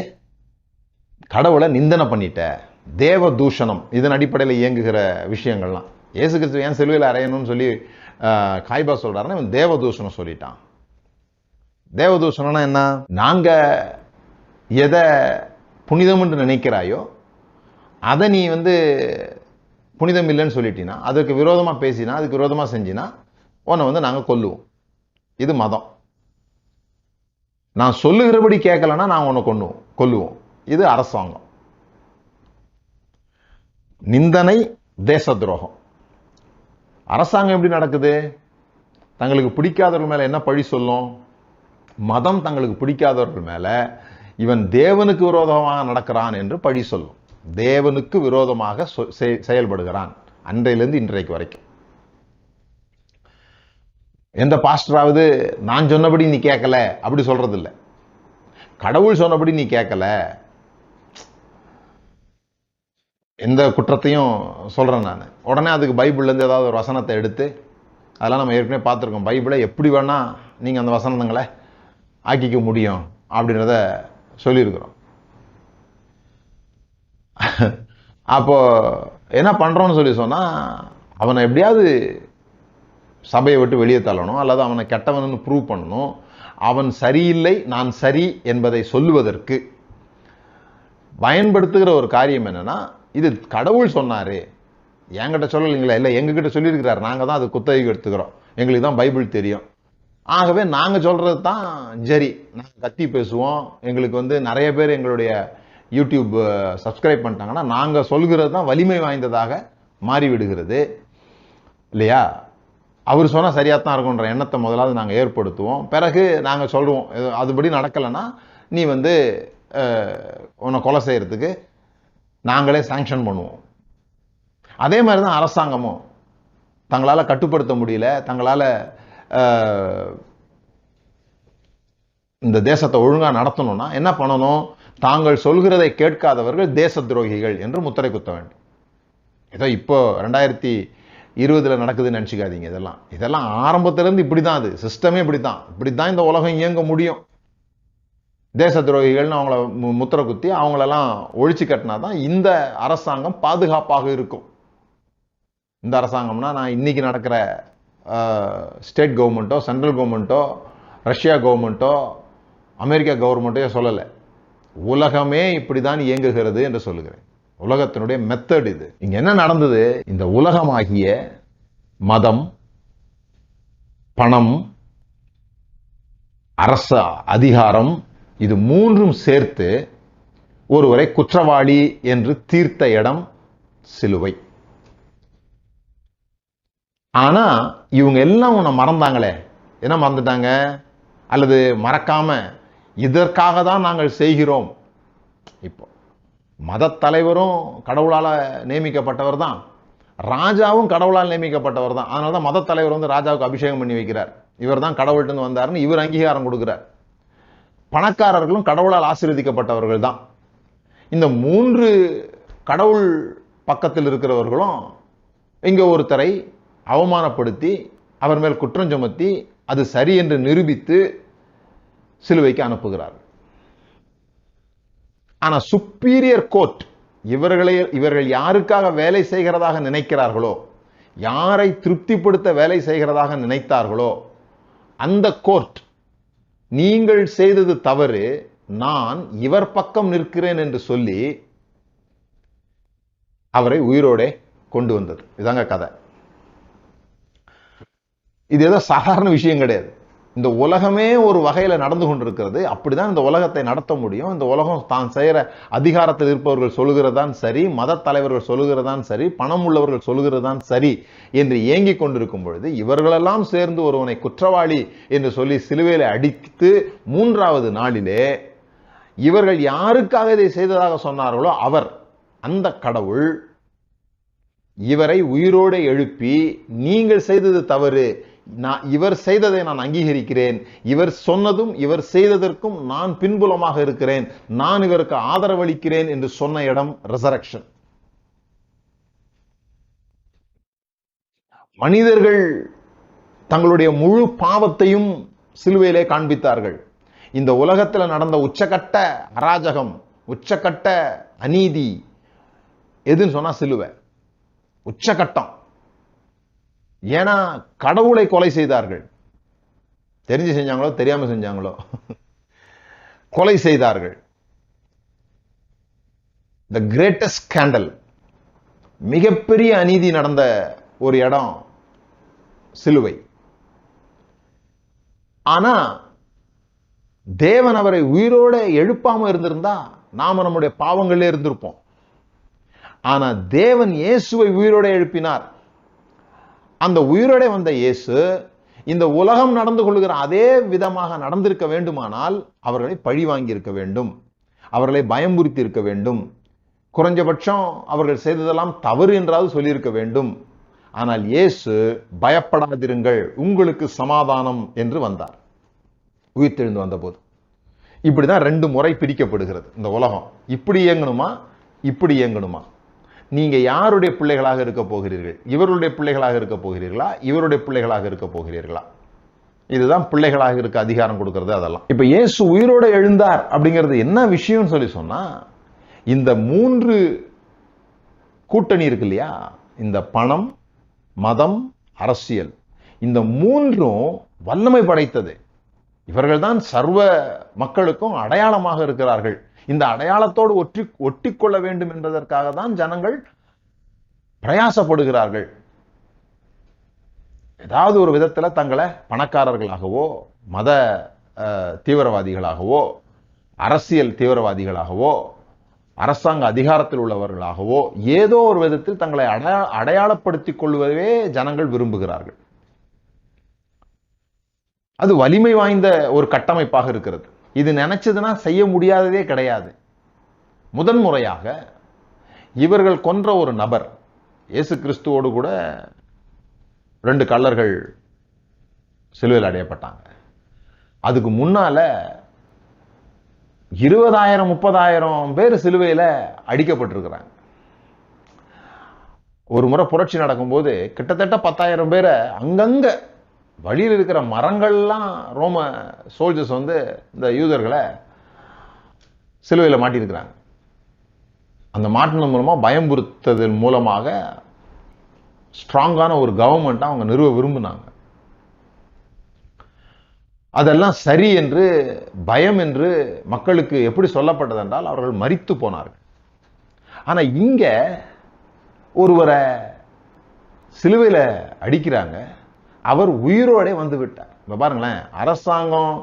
கடவுளை நிந்தனை பண்ணிட்ட, தேவ தூஷணம், இதன் அடிப்படையில் இயங்குகிற விஷயங்கள்லாம். இயேசு கிறிஸ்து ஏன் சிலுவையில் அறையணும்னு சொல்லி காய்பா சொல்றாருன்னா, இவன் தேவ தூஷணம் சொல்லிட்டான். தேவ தூஷணம்னா என்ன? நாங்க எதை புனிதம் என்று நினைக்கிறாயோ அதை நீ வந்து புனிதம் இல்லைன்னு சொல்லிட்டீங்கன்னா, அதுக்கு விரோதமாக பேசினா, அதுக்கு விரோதமாக செஞ்சினா உன்னை வந்து நாங்கள் கொல்லுவோம். இது மதம். நான் சொல்லுகிறபடி கேட்கலன்னா நான் உன்னை கொல்லுவோம். இது அரசாங்கம். நிந்தனை, தேச துரோகம். அரசாங்கம் எப்படி நடக்குது? தங்களுக்கு பிடிக்காதவர்கள் மேல என்ன பழி சொல்லும்? மதம் தங்களுக்கு பிடிக்காதவர்கள் மேல இவன் தேவனுக்கு விரோதமாக நடக்கிறான் என்று பழி சொல்லும். தேவனுக்கு விரோதமாக செயல்படுகிறான். அன்றையிலிருந்து இன்றைக்கு வரைக்கும் எந்த பாஸ்டராவது நான் சொன்னபடி நீ கேட்கல அப்படி சொல்றது இல்லை. கடவுள் சொன்னபடி நீ கேட்கல, எந்த குற்றத்தையும் சொல்றேன் நான், உடனே அதுக்கு பைபிள்ல இருந்து ஏதாவது ஒரு வசனத்தை எடுத்து, அதெல்லாம் நம்ம ஏற்கனவே பார்த்துருக்கோம். பைபிளை எப்படி வேணா நீங்க அந்த வசனங்களை ஆக்கிக்க முடியும் அப்படின்றத சொல்லியிருக்கிறோம். அப்போ என்ன பண்றோம்னு சொல்லி சொன்னா, அவனை எப்படியாவது சபையை விட்டு வெளியே தள்ளணும், அல்லது அவனை கெட்டவன் ப்ரூவ் பண்ணணும். அவன் சரியில்லை, நான் சரி என்பதை சொல்லுவதற்கு பயன்படுத்துகிற ஒரு காரியம் என்னன்னா, இது கடவுள் சொன்னாரு, என்கிட்ட சொல்லலைங்களா? இல்லை, எங்ககிட்ட சொல்லியிருக்கிறார், நாங்கள் தான் அது குத்தகைக்கு எடுத்துக்கிறோம், எங்களுக்கு தான் பைபிள் தெரியும், ஆகவே நாங்கள் சொல்றது தான் சரி, நாங்கள் கத்தி பேசுவோம், எங்களுக்கு வந்து நிறைய பேர் எங்களுடைய யூடியூப் சப்ஸ்கிரைப் பண்ணிட்டாங்கன்னா நாங்கள் சொல்கிறது தான் வலிமை வாய்ந்ததாக மாறிவிடுகிறது இல்லையா? அவர் சொன்னால் சரியாக தான் இருக்குன்ற எண்ணத்தை முதலாவது நாங்கள் ஏற்படுத்துவோம். பிறகு நாங்கள் சொல்லுவோம், அதுபடி நடக்கலைன்னா நீ வந்து உன்னை கொலை செய்யறதுக்கு நாங்களே சாங்ஷன் பண்ணுவோம். அதே மாதிரி தான் அரசாங்கமும் தங்களால் கட்டுப்படுத்த முடியல, தங்களால் இந்த தேசத்தை ஒழுங்காக நடத்தணும்னா என்ன பண்ணணும்? தாங்கள் சொல்கிறதை கேட்காதவர்கள் தேச துரோகிகள் என்று முத்திரை குத்த வேண்டும். ஏதோ இப்போ 2020 நடக்குதுன்னு நினச்சிக்காதீங்க. இதெல்லாம் ஆரம்பத்திலேருந்து இப்படி தான், அது சிஸ்டமே இப்படி தான் இந்த உலகம் இயங்க முடியும். தேச துரோகிகள்னு அவங்கள முத்திரை குத்தி அவங்களெல்லாம் ஒழிச்சு கட்டினா தான் இந்த அரசாங்கம் பாதுகாப்பாக இருக்கும். இந்த அரசாங்கம்னா நான் இன்னைக்கு நடக்கிற ஸ்டேட் கவர்மெண்ட்டோ, சென்ட்ரல் கவர்மெண்ட்டோ, ரஷ்யா கவர்மெண்ட்டோ, அமெரிக்கா கவர்மெண்ட்டோ சொல்லலை, உலகமே இப்படிதான் இயங்குகிறது என்று சொல்லுகிறேன். உலகத்தினுடைய மெத்தட் இது. இங்க என்ன நடந்தது? இந்த உலகமாகிய மதம், பணம், அரச அதிகாரம், இது மூன்றும் சேர்த்து ஒருவரை குற்றவாளி என்று தீர்த்த இடம் சிலுவை. ஆனா இவங்க எல்லாம் உன்னை மறந்தாங்களே. என்ன மறந்துட்டாங்க? அல்லது மறக்காம இதற்காக தான் நாங்கள் செய்கிறோம். இப்போ மத தலைவரும் கடவுளால் நியமிக்கப்பட்டவர் தான், ராஜாவும் கடவுளால் நியமிக்கப்பட்டவர் தான். அதனால தான் மத தலைவர் வந்து ராஜாவுக்கு அபிஷேகம் பண்ணி வைக்கிறார். இவர் தான் கடவுள்கிட்ட வந்தாருன்னு இவர் அங்கீகாரம் கொடுக்கிறார். பணக்காரர்களும் கடவுளால் ஆசீர்வதிக்கப்பட்டவர்கள் தான். இந்த மூன்று கடவுள் பக்கத்தில் இருக்கிறவர்களும் இங்க ஒருத்தரை அவமானப்படுத்தி அவர் மேல் குற்றம் சுமத்தி அது சரி என்று நிரூபித்து சிலுவைக்கு அனுப்புகிறார். ஆனா சுப்பீரியர் கோர்ட் இவர்கள் யாருக்காக வேலை செய்கிறதாக நினைக்கிறார்களோ, யாரை திருப்திப்படுத்த வேலை செய்கிறதாக நினைத்தார்களோ, அந்த கோர்ட் நீங்கள் செய்தது தவறு, நான் இவர் பக்கம் நிற்கிறேன் என்று சொல்லி அவரை உயிரோடே கொண்டு வந்தது. இதாங்க கதை. இது ஏதோ சாதாரண விஷயம் கிடையாது. இந்த உலகமே ஒரு வகையில நடந்து கொண்டிருக்கிறது. அப்படிதான் இந்த உலகத்தை நடத்த முடியும். இந்த உலகம் தான் செய்யற அதிகாரத்தில் இருப்பவர்கள் சொல்லுகிறதான் சரி, மத தலைவர்கள் சொல்லுகிறதான் சரி, பணம் உள்ளவர்கள் சொல்லுகிறதான் சரி என்று ஏங்கிக் கொண்டிருக்கும் பொழுது இவர்களெல்லாம் சேர்ந்து ஒருவனை குற்றவாளி என்று சொல்லி சிலுவையில அடித்து 3வது நாளிலே இவர்கள் யாருக்காக இதை செய்ததாக சொன்னார்களோ அவர், அந்த கடவுள் இவரை உயிரோடு எழுப்பி, நீங்கள் செய்தது தவறு, இவர் செய்ததை நான் அங்கீகரிக்கிறேன், இவர் சொன்னதும் இவர் செய்ததற்கும் நான் பின்புலமாக இருக்கிறேன், நான் இவருக்கு ஆதரவளிக்கிறேன் என்று சொன்ன இடம் ரெசரக்ஷன். மனிதர்கள் தங்களுடைய முழு பாவத்தையும் சிலுவையிலே காண்பித்தார்கள். இந்த உலகத்தில் நடந்த உச்சகட்ட அராஜகம், உச்சகட்ட அநீதி எதுன்னு சொன்னா சிலுவை. உச்சகட்டம். ஏன்னா கடவுளை கொலை செய்தார்கள். தெரிஞ்சு செஞ்சாங்களோ தெரியாம செஞ்சாங்களோ, கொலை செய்தார்கள். தி கிரேட்டஸ்ட் ஸ்கேண்டல், மிகப்பெரிய அநீதி நடந்த ஒரு இடம் சிலுவை. ஆனா தேவன் அவரை உயிரோட எழுப்பாம இருந்திருந்தா நாம நம்முடைய பாவங்களே இருந்திருப்போம். ஆனா தேவன் இயேசுவை உயிரோட எழுப்பினார். அந்த உயிரோட வந்த இயேசு இந்த உலகம் நடந்து கொள்கிற அதே விதமாக நடந்திருக்க வேண்டுமானால் அவர்களை பழி வாங்கி இருக்க வேண்டும், அவர்களை பயமுறுத்தி இருக்க வேண்டும், குறைஞ்சபட்சம் அவர்கள் செய்ததெல்லாம் தவறு என்றாவது சொல்லியிருக்க வேண்டும். ஆனால் இயேசு பயப்படாதிருங்கள், உங்களுக்கு சமாதானம் என்று வந்தார். உயிர்த்தெழுந்து வந்தபோது இப்படிதான் 2 முறை பிரிக்கப்படுகிறது இந்த உலகம். இப்படி இயங்கணுமா, இப்படி இயங்கணுமா? நீங்க யாருடைய பிள்ளைகளாக இருக்க போகிறீர்கள்? இவருடைய பிள்ளைகளாக இருக்க போகிறீர்களா, இவருடைய பிள்ளைகளாக இருக்க போகிறீர்களா? இதுதான் பிள்ளைகளாக இருக்க அதிகாரம் கொடுக்கிறது. அதெல்லாம் இப்ப இயேசு உயிரோட எழுந்தார் அப்படிங்கிறது என்ன விஷயம் சொல்லி சொன்னா, இந்த 3 கூட்டணி இருக்கு இல்லையா, இந்த பணம், மதம், அரசியல், இந்த 3ம் வல்லமை படைத்தது. இவர்கள் தான் சர்வ மக்களுக்கும் அடையாளமாக இருக்கிறார்கள். இந்த அடையாளத்தோடு ஒட்டிக்கொள்ள வேண்டும் என்பதற்காக தான் ஜனங்கள் பிரயாசப்படுகிறார்கள். ஏதாவது ஒரு விதத்துல தங்களை பணக்காரர்களாகவோ, மத தீவிரவாதிகளாகவோ, அரசியல் தீவிரவாதிகளாகவோ, அரசாங்க அதிகாரத்தில் உள்ளவர்களாகவோ, ஏதோ ஒரு விதத்தில் தங்களை அடையாளப்படுத்திக் கொள்வதே ஜனங்கள் விரும்புகிறார்கள். அது வலிமை வாய்ந்த ஒரு கட்டமைப்பாக இருக்கிறது. இது நினைச்சதுன்னா செய்ய முடியாததே கிடையாது. முதன்முறையாக இவர்கள் கொன்ற ஒரு நபர், இயேசு கிறிஸ்துவோடு கூட 2 கள்ளர்கள் சிலுவையில் அடையப்பட்டாங்க. அதுக்கு முன்னால 20,000 30,000 பேர் சிலுவையில் அடிக்கப்பட்டிருக்கிறாங்க. ஒரு முறை புரட்சி நடக்கும்போது கிட்டத்தட்ட 10,000 பேரை அங்கங்க வழியில் இருக்கிற மரங்கள்லாம் ரோம சோல்ஜர்ஸ் இந்த யூதர்களை சிலுவையில் மாட்டியிருக்கிறாங்க. அந்த மாட்டின மூலமா பயம்புறுத்ததன் மூலமாக ஸ்ட்ராங்கான ஒரு கவர்மெண்ட் அவங்க நிறுவ விரும்பினாங்க. அதெல்லாம் சரி என்று, பயம் என்று மக்களுக்கு எப்படி சொல்லப்பட்டது என்றால் அவர்கள் மரித்து போனார்கள். ஆனா இங்க ஒருவரை சிலுவையில அடிக்கிறாங்க, அவர் உயிரோட வந்து விட்டார். இப்ப பாருங்களேன், அரசாங்கம்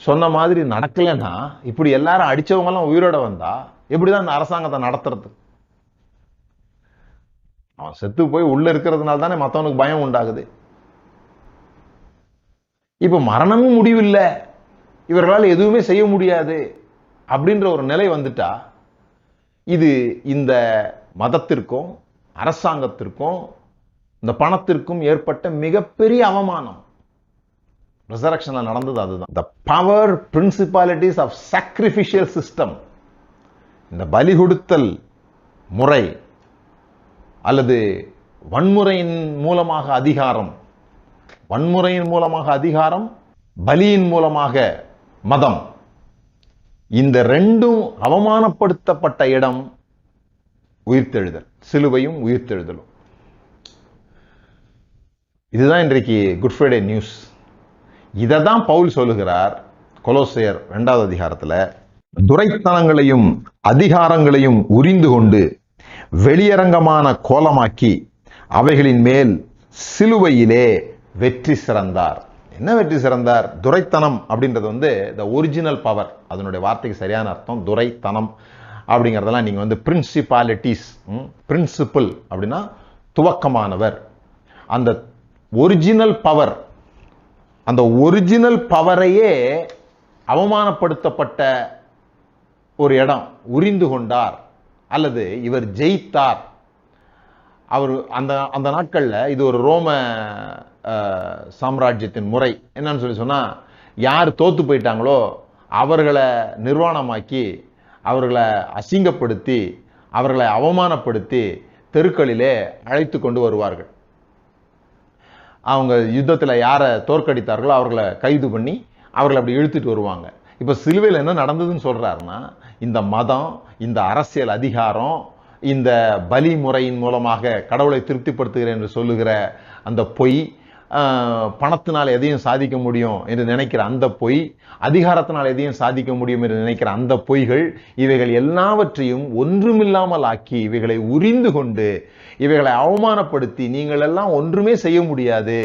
சொன்ன மாதிரி நடக்கலன்னா, இப்படி எல்லாரும் அடிச்சவங்க எல்லாம் உயிரோட வந்தா எப்படிதான் இந்த அரசாங்கத்தை நடத்துறது? அவன் செத்து போய் உள்ள இருக்கிறதுனால தானே மத்தவனுக்கு பயம் உண்டாகுது. இப்ப மரணமும் முடிவில்லை, இவர்களால் எதுவுமே செய்ய முடியாது அப்படின்ற ஒரு நிலை வந்துட்டா, இது இந்த மதத்திற்கும் அரசாங்கத்திற்கும் இந்த பணத்திற்கும் ஏற்பட்ட மிகப்பெரிய அவமானம். ரிசரக்ஷன்ல நடந்தது அதுதான். The power principalities of sacrificial system, இந்த பலி கொடுத்தல் முறை அல்லது வன்முறையின் மூலமாக அதிகாரம், வன்முறையின் மூலமாக அதிகாரம், பலியின் மூலமாக மதம், இந்த 2ம் அவமானப்படுத்தப்பட்ட இடம் உயிர்த்தெழுதல், சிலுவையும் உயிர்த்தெழுதலும். இதுதான் இன்றைக்கு குட் ஃப்ரைடே நியூஸ். இதை தான் பவுல் சொல்லுகிறார் கொலோசையர் 2வது அதிகாரத்துல, துரைத்தனங்களையும் அதிகாரங்களையும் உரிந்து கொண்டு வெளியரங்கமான கோலமாக்கி அவைகளின் மேல் சிலுவையிலே வெற்றி சிறந்தார். என்ன வெற்றி சிறந்தார்? துரைத்தனம் அப்படின்றது வந்து த ஒரிஜினல் பவர். அதனுடைய வார்த்தைக்கு சரியான அர்த்தம் துரைத்தனம் அப்படிங்கிறதெல்லாம் நீங்கள் வந்து பிரின்சிபாலிட்டிஸ், பிரின்சிபிள் அப்படின்னா துவக்கமானவர். அந்த ஒரிஜினல் பவர், அந்த ஒரிஜினல் பவரையே அவமானப்படுத்தப்பட்ட ஒரு இடம், உரிந்து கொண்டார் அல்லது இவர் ஜெயித்தார். அவர் அந்த அந்த நாட்களில் இது ஒரு ரோம சாம்ராஜ்யத்தின் முறை. என்னன்னு சொன்னா, யார் தோத்து போயிட்டாங்களோ அவர்களை நிர்வாணமாக்கி, அவர்களை அசிங்கப்படுத்தி, அவர்களை அவமானப்படுத்தி தெருக்களிலே அழைத்து கொண்டு வருவார்கள். அவங்க யுத்தத்தில் யாரை தோற்கடித்தார்களோ அவர்களை கைது பண்ணி அவர்களை அப்படி இழுத்துட்டு வருவாங்க. இப்போ சிலுவையில் என்ன நடந்ததுன்னு சொல்றாருன்னா, இந்த மதம், இந்த அரசியல் அதிகாரம், இந்த பலி முறையின் மூலமாக கடவுளை திருப்திப்படுத்துகிறேன் என்று சொல்லுகிற அந்த பொய், பணத்தினால் எதையும் சாதிக்க முடியும் என்று நினைக்கிற அந்த பொய், அதிகாரத்தினால் எதையும் சாதிக்க முடியும் என்று நினைக்கிற அந்த பொய்கள், இவைகள் எல்லாவற்றையும் ஒன்றுமில்லாமல் ஆக்கி, இவைகளை உரிந்து கொண்டு, இவைகளை அவமானப்படுத்தி, நீங்கள் எல்லாம் ஒன்றுமே செய்ய முடியாது,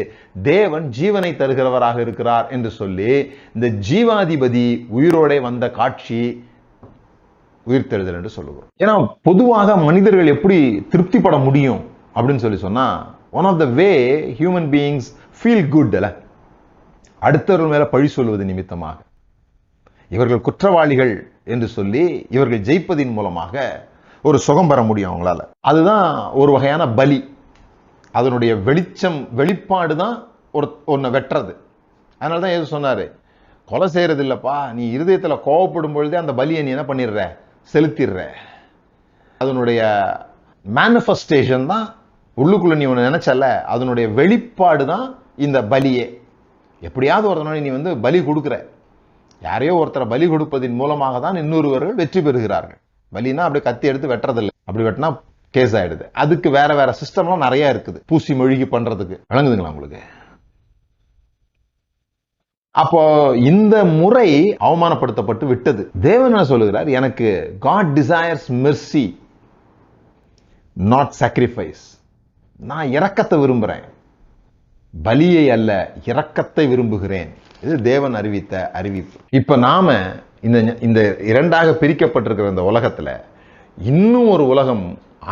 தேவன் ஜீவனை தருகிறவராக இருக்கிறார் என்று சொல்லி இந்த ஜீவாதிபதி உயிரோடே வந்த காட்சி உயிர்த்தெழுதல் என்று சொல்லுவோம். ஏன்னா பொதுவாக மனிதர்கள் எப்படி திருப்திப்பட முடியும் அப்படின்னு சொன்னா, one of the way human beings feel good அல்ல, அடுத்தவர்கள் மேல பழி சொல்வது நிமித்தமாக, இவர்கள் குற்றவாளிகள் என்று சொல்லி இவர்கள் ஜெயிப்பதின் மூலமாக ஒரு சுகம் பெற முடியும் அவங்களால. அதுதான் ஒரு வகையான பலி. அதனுடைய வெளிப்பாடு தான் ஒன்றை வெட்டுறது. அதனால தான் ஏதோ சொன்னாரு, கொலை செய்யறது இல்லப்பா, நீ இருதயத்தில் கோவப்படும் பொழுதே அந்த பலியை நீ என்ன பண்ணிடுற, செலுத்திடுற. அதனுடைய மேனிஃபெஸ்டேஷன் தான், உள்ளுக்குள்ள நீ ஒன்று நினைச்சல, அதனுடைய வெளிப்பாடு தான் இந்த பலியே. எப்படியாவது ஒருத்தனோட நீ வந்து பலி கொடுக்குற, யாரையோ ஒருத்தரை பலி கொடுப்பதின் மூலமாக தான் இன்னொருவர்கள் வெற்றி பெறுகிறார்கள். பலினா அப்படியே கத்தி எடுத்து வெட்டுறதில்லை, அப்படி வெட்டினா கேஸ் ஆயிடுது. அதுக்கு வேற வேற சிஸ்டம்லாம் நிறைய இருக்குது, பூசி மெழுகி பண்றதுக்கு. விளங்குதுங்களா உங்களுக்கு? அப்போ இந்த முறை அவமானப்படுத்தப்பட்டு விட்டது. தேவன் என்ன சொல்லுகிறார்? எனக்கு God desires mercy not sacrifice. நான் இரக்கத்தை விரும்புறேன், பலியை அல்ல, இரக்கத்தை விரும்புகிறேன். இது தேவன் அறிவித்த அறிவிப்பு. இப்ப நாம இந்த இரண்டாக பிரிக்கப்பட்டிருக்கிற இந்த உலகத்துல இன்னும் ஒரு உலகம்,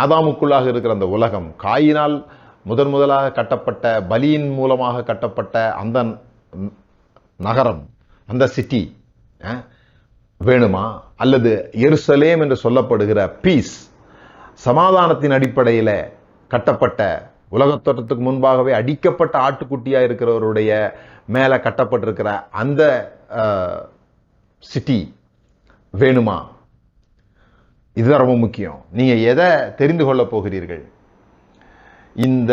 ஆதாமுக்குள்ளாக இருக்கிற அந்த உலகம், காயினால் முதலாக கட்டப்பட்ட, பலியின் மூலமாக கட்டப்பட்ட அந்த நகரம், அந்த சிட்டி வேணுமா? அல்லது எருசலேம் என்று சொல்லப்படுகிற பீஸ், சமாதானத்தின் அடிப்படையில் கட்டப்பட்ட, உலகத்தோற்றத்துக்கு முன்பாகவே அடிக்கப்பட்ட ஆட்டுக்குட்டியா இருக்கிறவருடைய மேல கட்டப்பட்டிருக்கிற அந்த சிட்டி வேணுமா? இதுதான் ரொம்ப முக்கியம். நீங்க எதை தெரிந்து கொள்ள போகிறீர்கள்? இந்த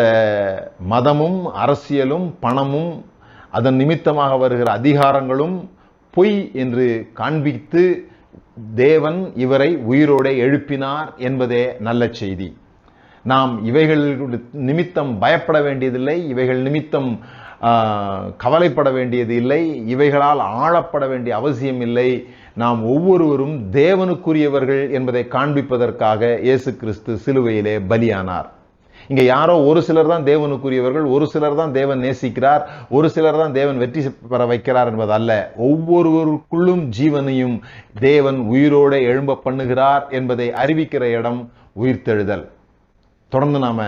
மதமும் அரசியலும் பணமும் அதன் நிமித்தமாக வருகிற அதிகாரங்களும் பொய் என்று காண்பித்து தேவன் இவரை உயிரோடு எழுப்பினார் என்பதே நல்ல செய்தி. நாம் இவைகள் நிமித்தம் பயப்பட வேண்டியதில்லை, இவைகள் நிமித்தம் கவலைப்பட வேண்டியது இல்லை, இவைகளால் ஆளப்பட வேண்டிய அவசியம் இல்லை. நாம் ஒவ்வொருவரும் தேவனுக்குரியவர்கள் என்பதை காண்பிப்பதற்காக இயேசு கிறிஸ்து சிலுவையிலே பலியானார். இங்க யாரோ ஒரு சிலர் தான் தேவனுக்குரியவர்கள், ஒரு சிலர் தான் தேவன் நேசிக்கிறார், ஒரு சிலர் தான் தேவன் வெற்றி பெற வைக்கிறார் என்பது அல்ல. ஒவ்வொருவருக்குள்ளும் ஜீவனையும் தேவன் உயிரோடு எழும்ப பண்ணுகிறார் என்பதை அறிவிக்கிற இடம் உயிர்த்தெழுதல். தொடர்ந்து நாம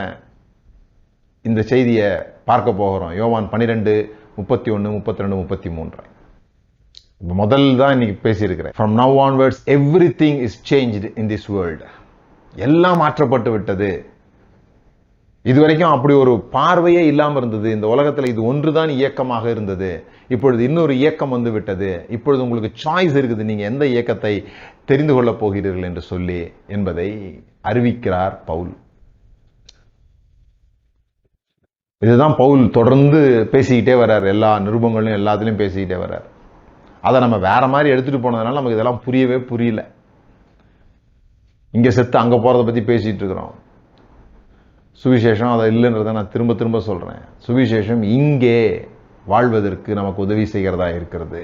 இந்த செய்தியை பார்க்க போகிறோம். யோவான் 12, 31, 32, 33. முதல் தான் இன்னைக்கு பேசியிருக்கிறேன். From now onwards everything is changed in this world. எல்லாம் மாற்றப்பட்டு விட்டது. இதுவரைக்கும் அப்படி ஒரு பார்வையே இல்லாமல் இருந்தது. இந்த உலகத்தில் இது ஒன்றுதான் இயக்கமாக இருந்தது. இப்பொழுது இன்னொரு இயக்கம் வந்து விட்டது. இப்பொழுது உங்களுக்கு சாய்ஸ் இருக்குது, நீங்க எந்த இயக்கத்தை தெரிந்து கொள்ளப் போகிறீர்கள் என்று சொல்லி என்பதை அறிவிக்கிறார் பவுல். இதுதான் பவுல் தொடர்ந்து பேசிக்கிட்டே வர்றார். எல்லா நிருபங்களையும் எல்லாத்துலையும் பேசிக்கிட்டே வர்றார். அதை நம்ம வேற மாதிரி எடுத்துட்டு போனதுனால நமக்கு இதெல்லாம் புரியல. இங்க செத்து அங்க போறதை பத்தி பேசிட்டு இருக்கிறோம். சுவிசேஷம் அதை இல்லைன்றதை நான் திரும்ப திரும்ப சொல்றேன். சுவிசேஷம் இங்கே வாழ்வதற்கு நமக்கு உதவி செய்கிறதா இருக்கிறது.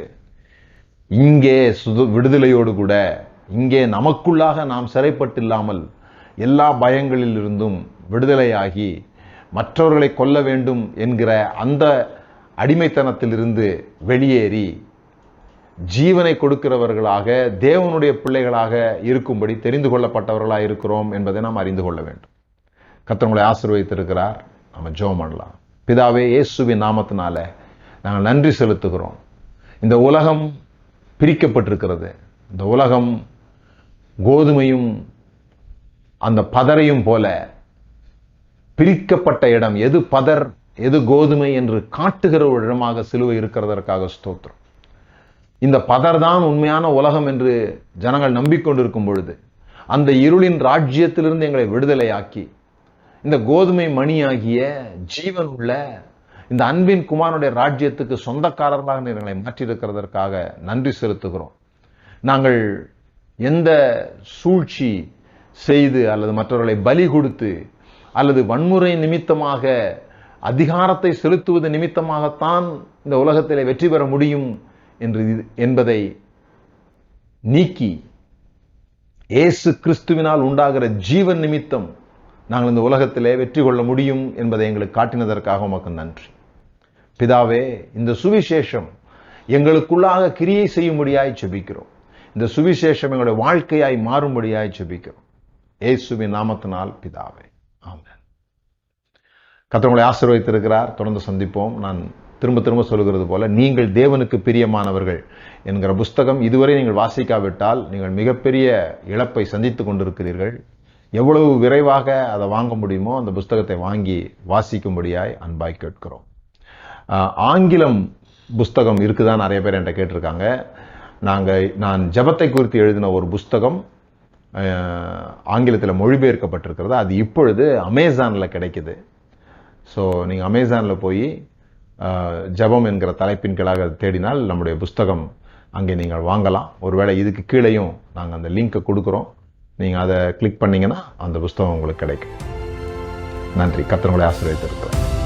இங்கே விடுதலையோடு கூட, இங்கே நமக்குள்ளாக நாம் சிறைப்பட்டு இல்லாமல் எல்லா பயங்களில் இருந்தும் விடுதலையாகி மற்றவர்களை கொல்ல வேண்டும் என்கிற அந்த அடிமைத்தனத்திலிருந்து வெளியேறி ஜீவனை கொடுக்கிறவர்களாக தேவனுடைய பிள்ளைகளாக இருக்கும்படி தெரிந்து கொள்ளப்பட்டவர்களாக இருக்கிறோம் என்பதை நாம் அறிந்து கொள்ள வேண்டும். கர்த்தர் உங்களை ஆசீர்வதித்திருக்கிறார். நம்ம ஜெபம் பண்ணலாம். பிதாவே, இயேசுவின் நாமத்தினால நாங்கள் நன்றி செலுத்துகிறோம். இந்த உலகம் பிரிக்கப்பட்டிருக்கிறது. இந்த உலகம் கோதுமையும் அந்த பதரையும் போல பிரிக்கப்பட்ட இடம். எது பதர் எது கோதுமை என்று காட்டுகிற ஒரு இடமாக சிலுவை இருக்கிறதற்காக ஸ்தோத்திரம். இந்த பதர் தான் உண்மையான உலகம் என்று ஜனங்கள் நம்பிக்கொண்டிருக்கும் பொழுது அந்த இருளின் ராஜ்யத்திலிருந்து எங்களை விடுதலையாக்கி இந்த கோதுமை மணியாகிய ஜீவன் உள்ள இந்த அன்பின் குமாரனுடைய ராஜ்யத்துக்கு சொந்தக்காரர்களாக எங்களை மாற்றியிருக்கிறதற்காக நன்றி செலுத்துகிறோம். நாங்கள் எந்த சூழ்ச்சி செய்து அல்லது மற்றவர்களை பலி கொடுத்து அல்லது வன்முறை நிமித்தமாக அதிகாரத்தை செலுத்துவது நிமித்தமாகத்தான் இந்த உலகத்திலே வெற்றி பெற முடியும் என்பதை நீக்கி இயேசு கிறிஸ்துவினால் உண்டாகிற ஜீவன் நிமித்தம் நாங்கள் இந்த உலகத்திலே வெற்றி கொள்ள முடியும் என்பதை எங்களுக்கு காட்டினதற்காக உமக்கு நன்றி. பிதாவே, இந்த சுவிசேஷம் எங்களுக்குள்ளாக கிரியை செய்யும்படியாய் ஜெபிக்கிறோம். இந்த சுவிசேஷம் எங்களுடைய வாழ்க்கையாய் மாறும்படியாய் ஜெபிக்கிறோம். இயேசுவின் நாமத்தினால் பிதாவே, ஆமென். கர்த்தர் உங்களை ஆசீர்வதித்திருக்கிறார். தொடர்ந்து சந்திப்போம். நான் திரும்ப திரும்ப சொல்லுகிறது போல, நீங்கள் தேவனுக்கு பிரியமானவர்கள் என்கிற புஸ்தகம் இதுவரை நீங்கள் வாசிக்காவிட்டால் நீங்கள் மிகப்பெரிய இழப்பை சந்தித்துக் கொண்டிருக்கிறீர்கள். எவ்வளவு விரைவாக அதை வாங்க முடியுமோ அந்த புஸ்தகத்தை வாங்கி வாசிக்கும்படியாய் அன்பாய் கேட்கிறோம். ஆங்கிலம் புஸ்தகம் இருக்குதான் நிறைய பேர் என்கிட்ட கேட்டிருக்காங்க. நான் ஜெபத்தை குறித்து எழுதின ஒரு புஸ்தகம் ஆங்கிலத்தில் மொழிபெயர்க்கப்பட்டிருக்கிறது. அது இப்பொழுது அமேசானில் கிடைக்குது. ஸோ நீங்கள் அமேசானில் போய் ஜெபம் என்கிற தலைப்பின் கீழாக தேடினால் நம்முடைய புஸ்தகம் அங்கே நீங்கள் வாங்கலாம். ஒருவேளை இதுக்கு கீழேயும் நாங்கள் அந்த லிங்கை கொடுக்குறோம். நீங்கள் அதை கிளிக் பண்ணிங்கன்னா அந்த புஸ்தகம் உங்களுக்கு கிடைக்கும். நன்றி. கர்த்தர் உங்களை ஆசீர்வதித்திருக்கிறார்.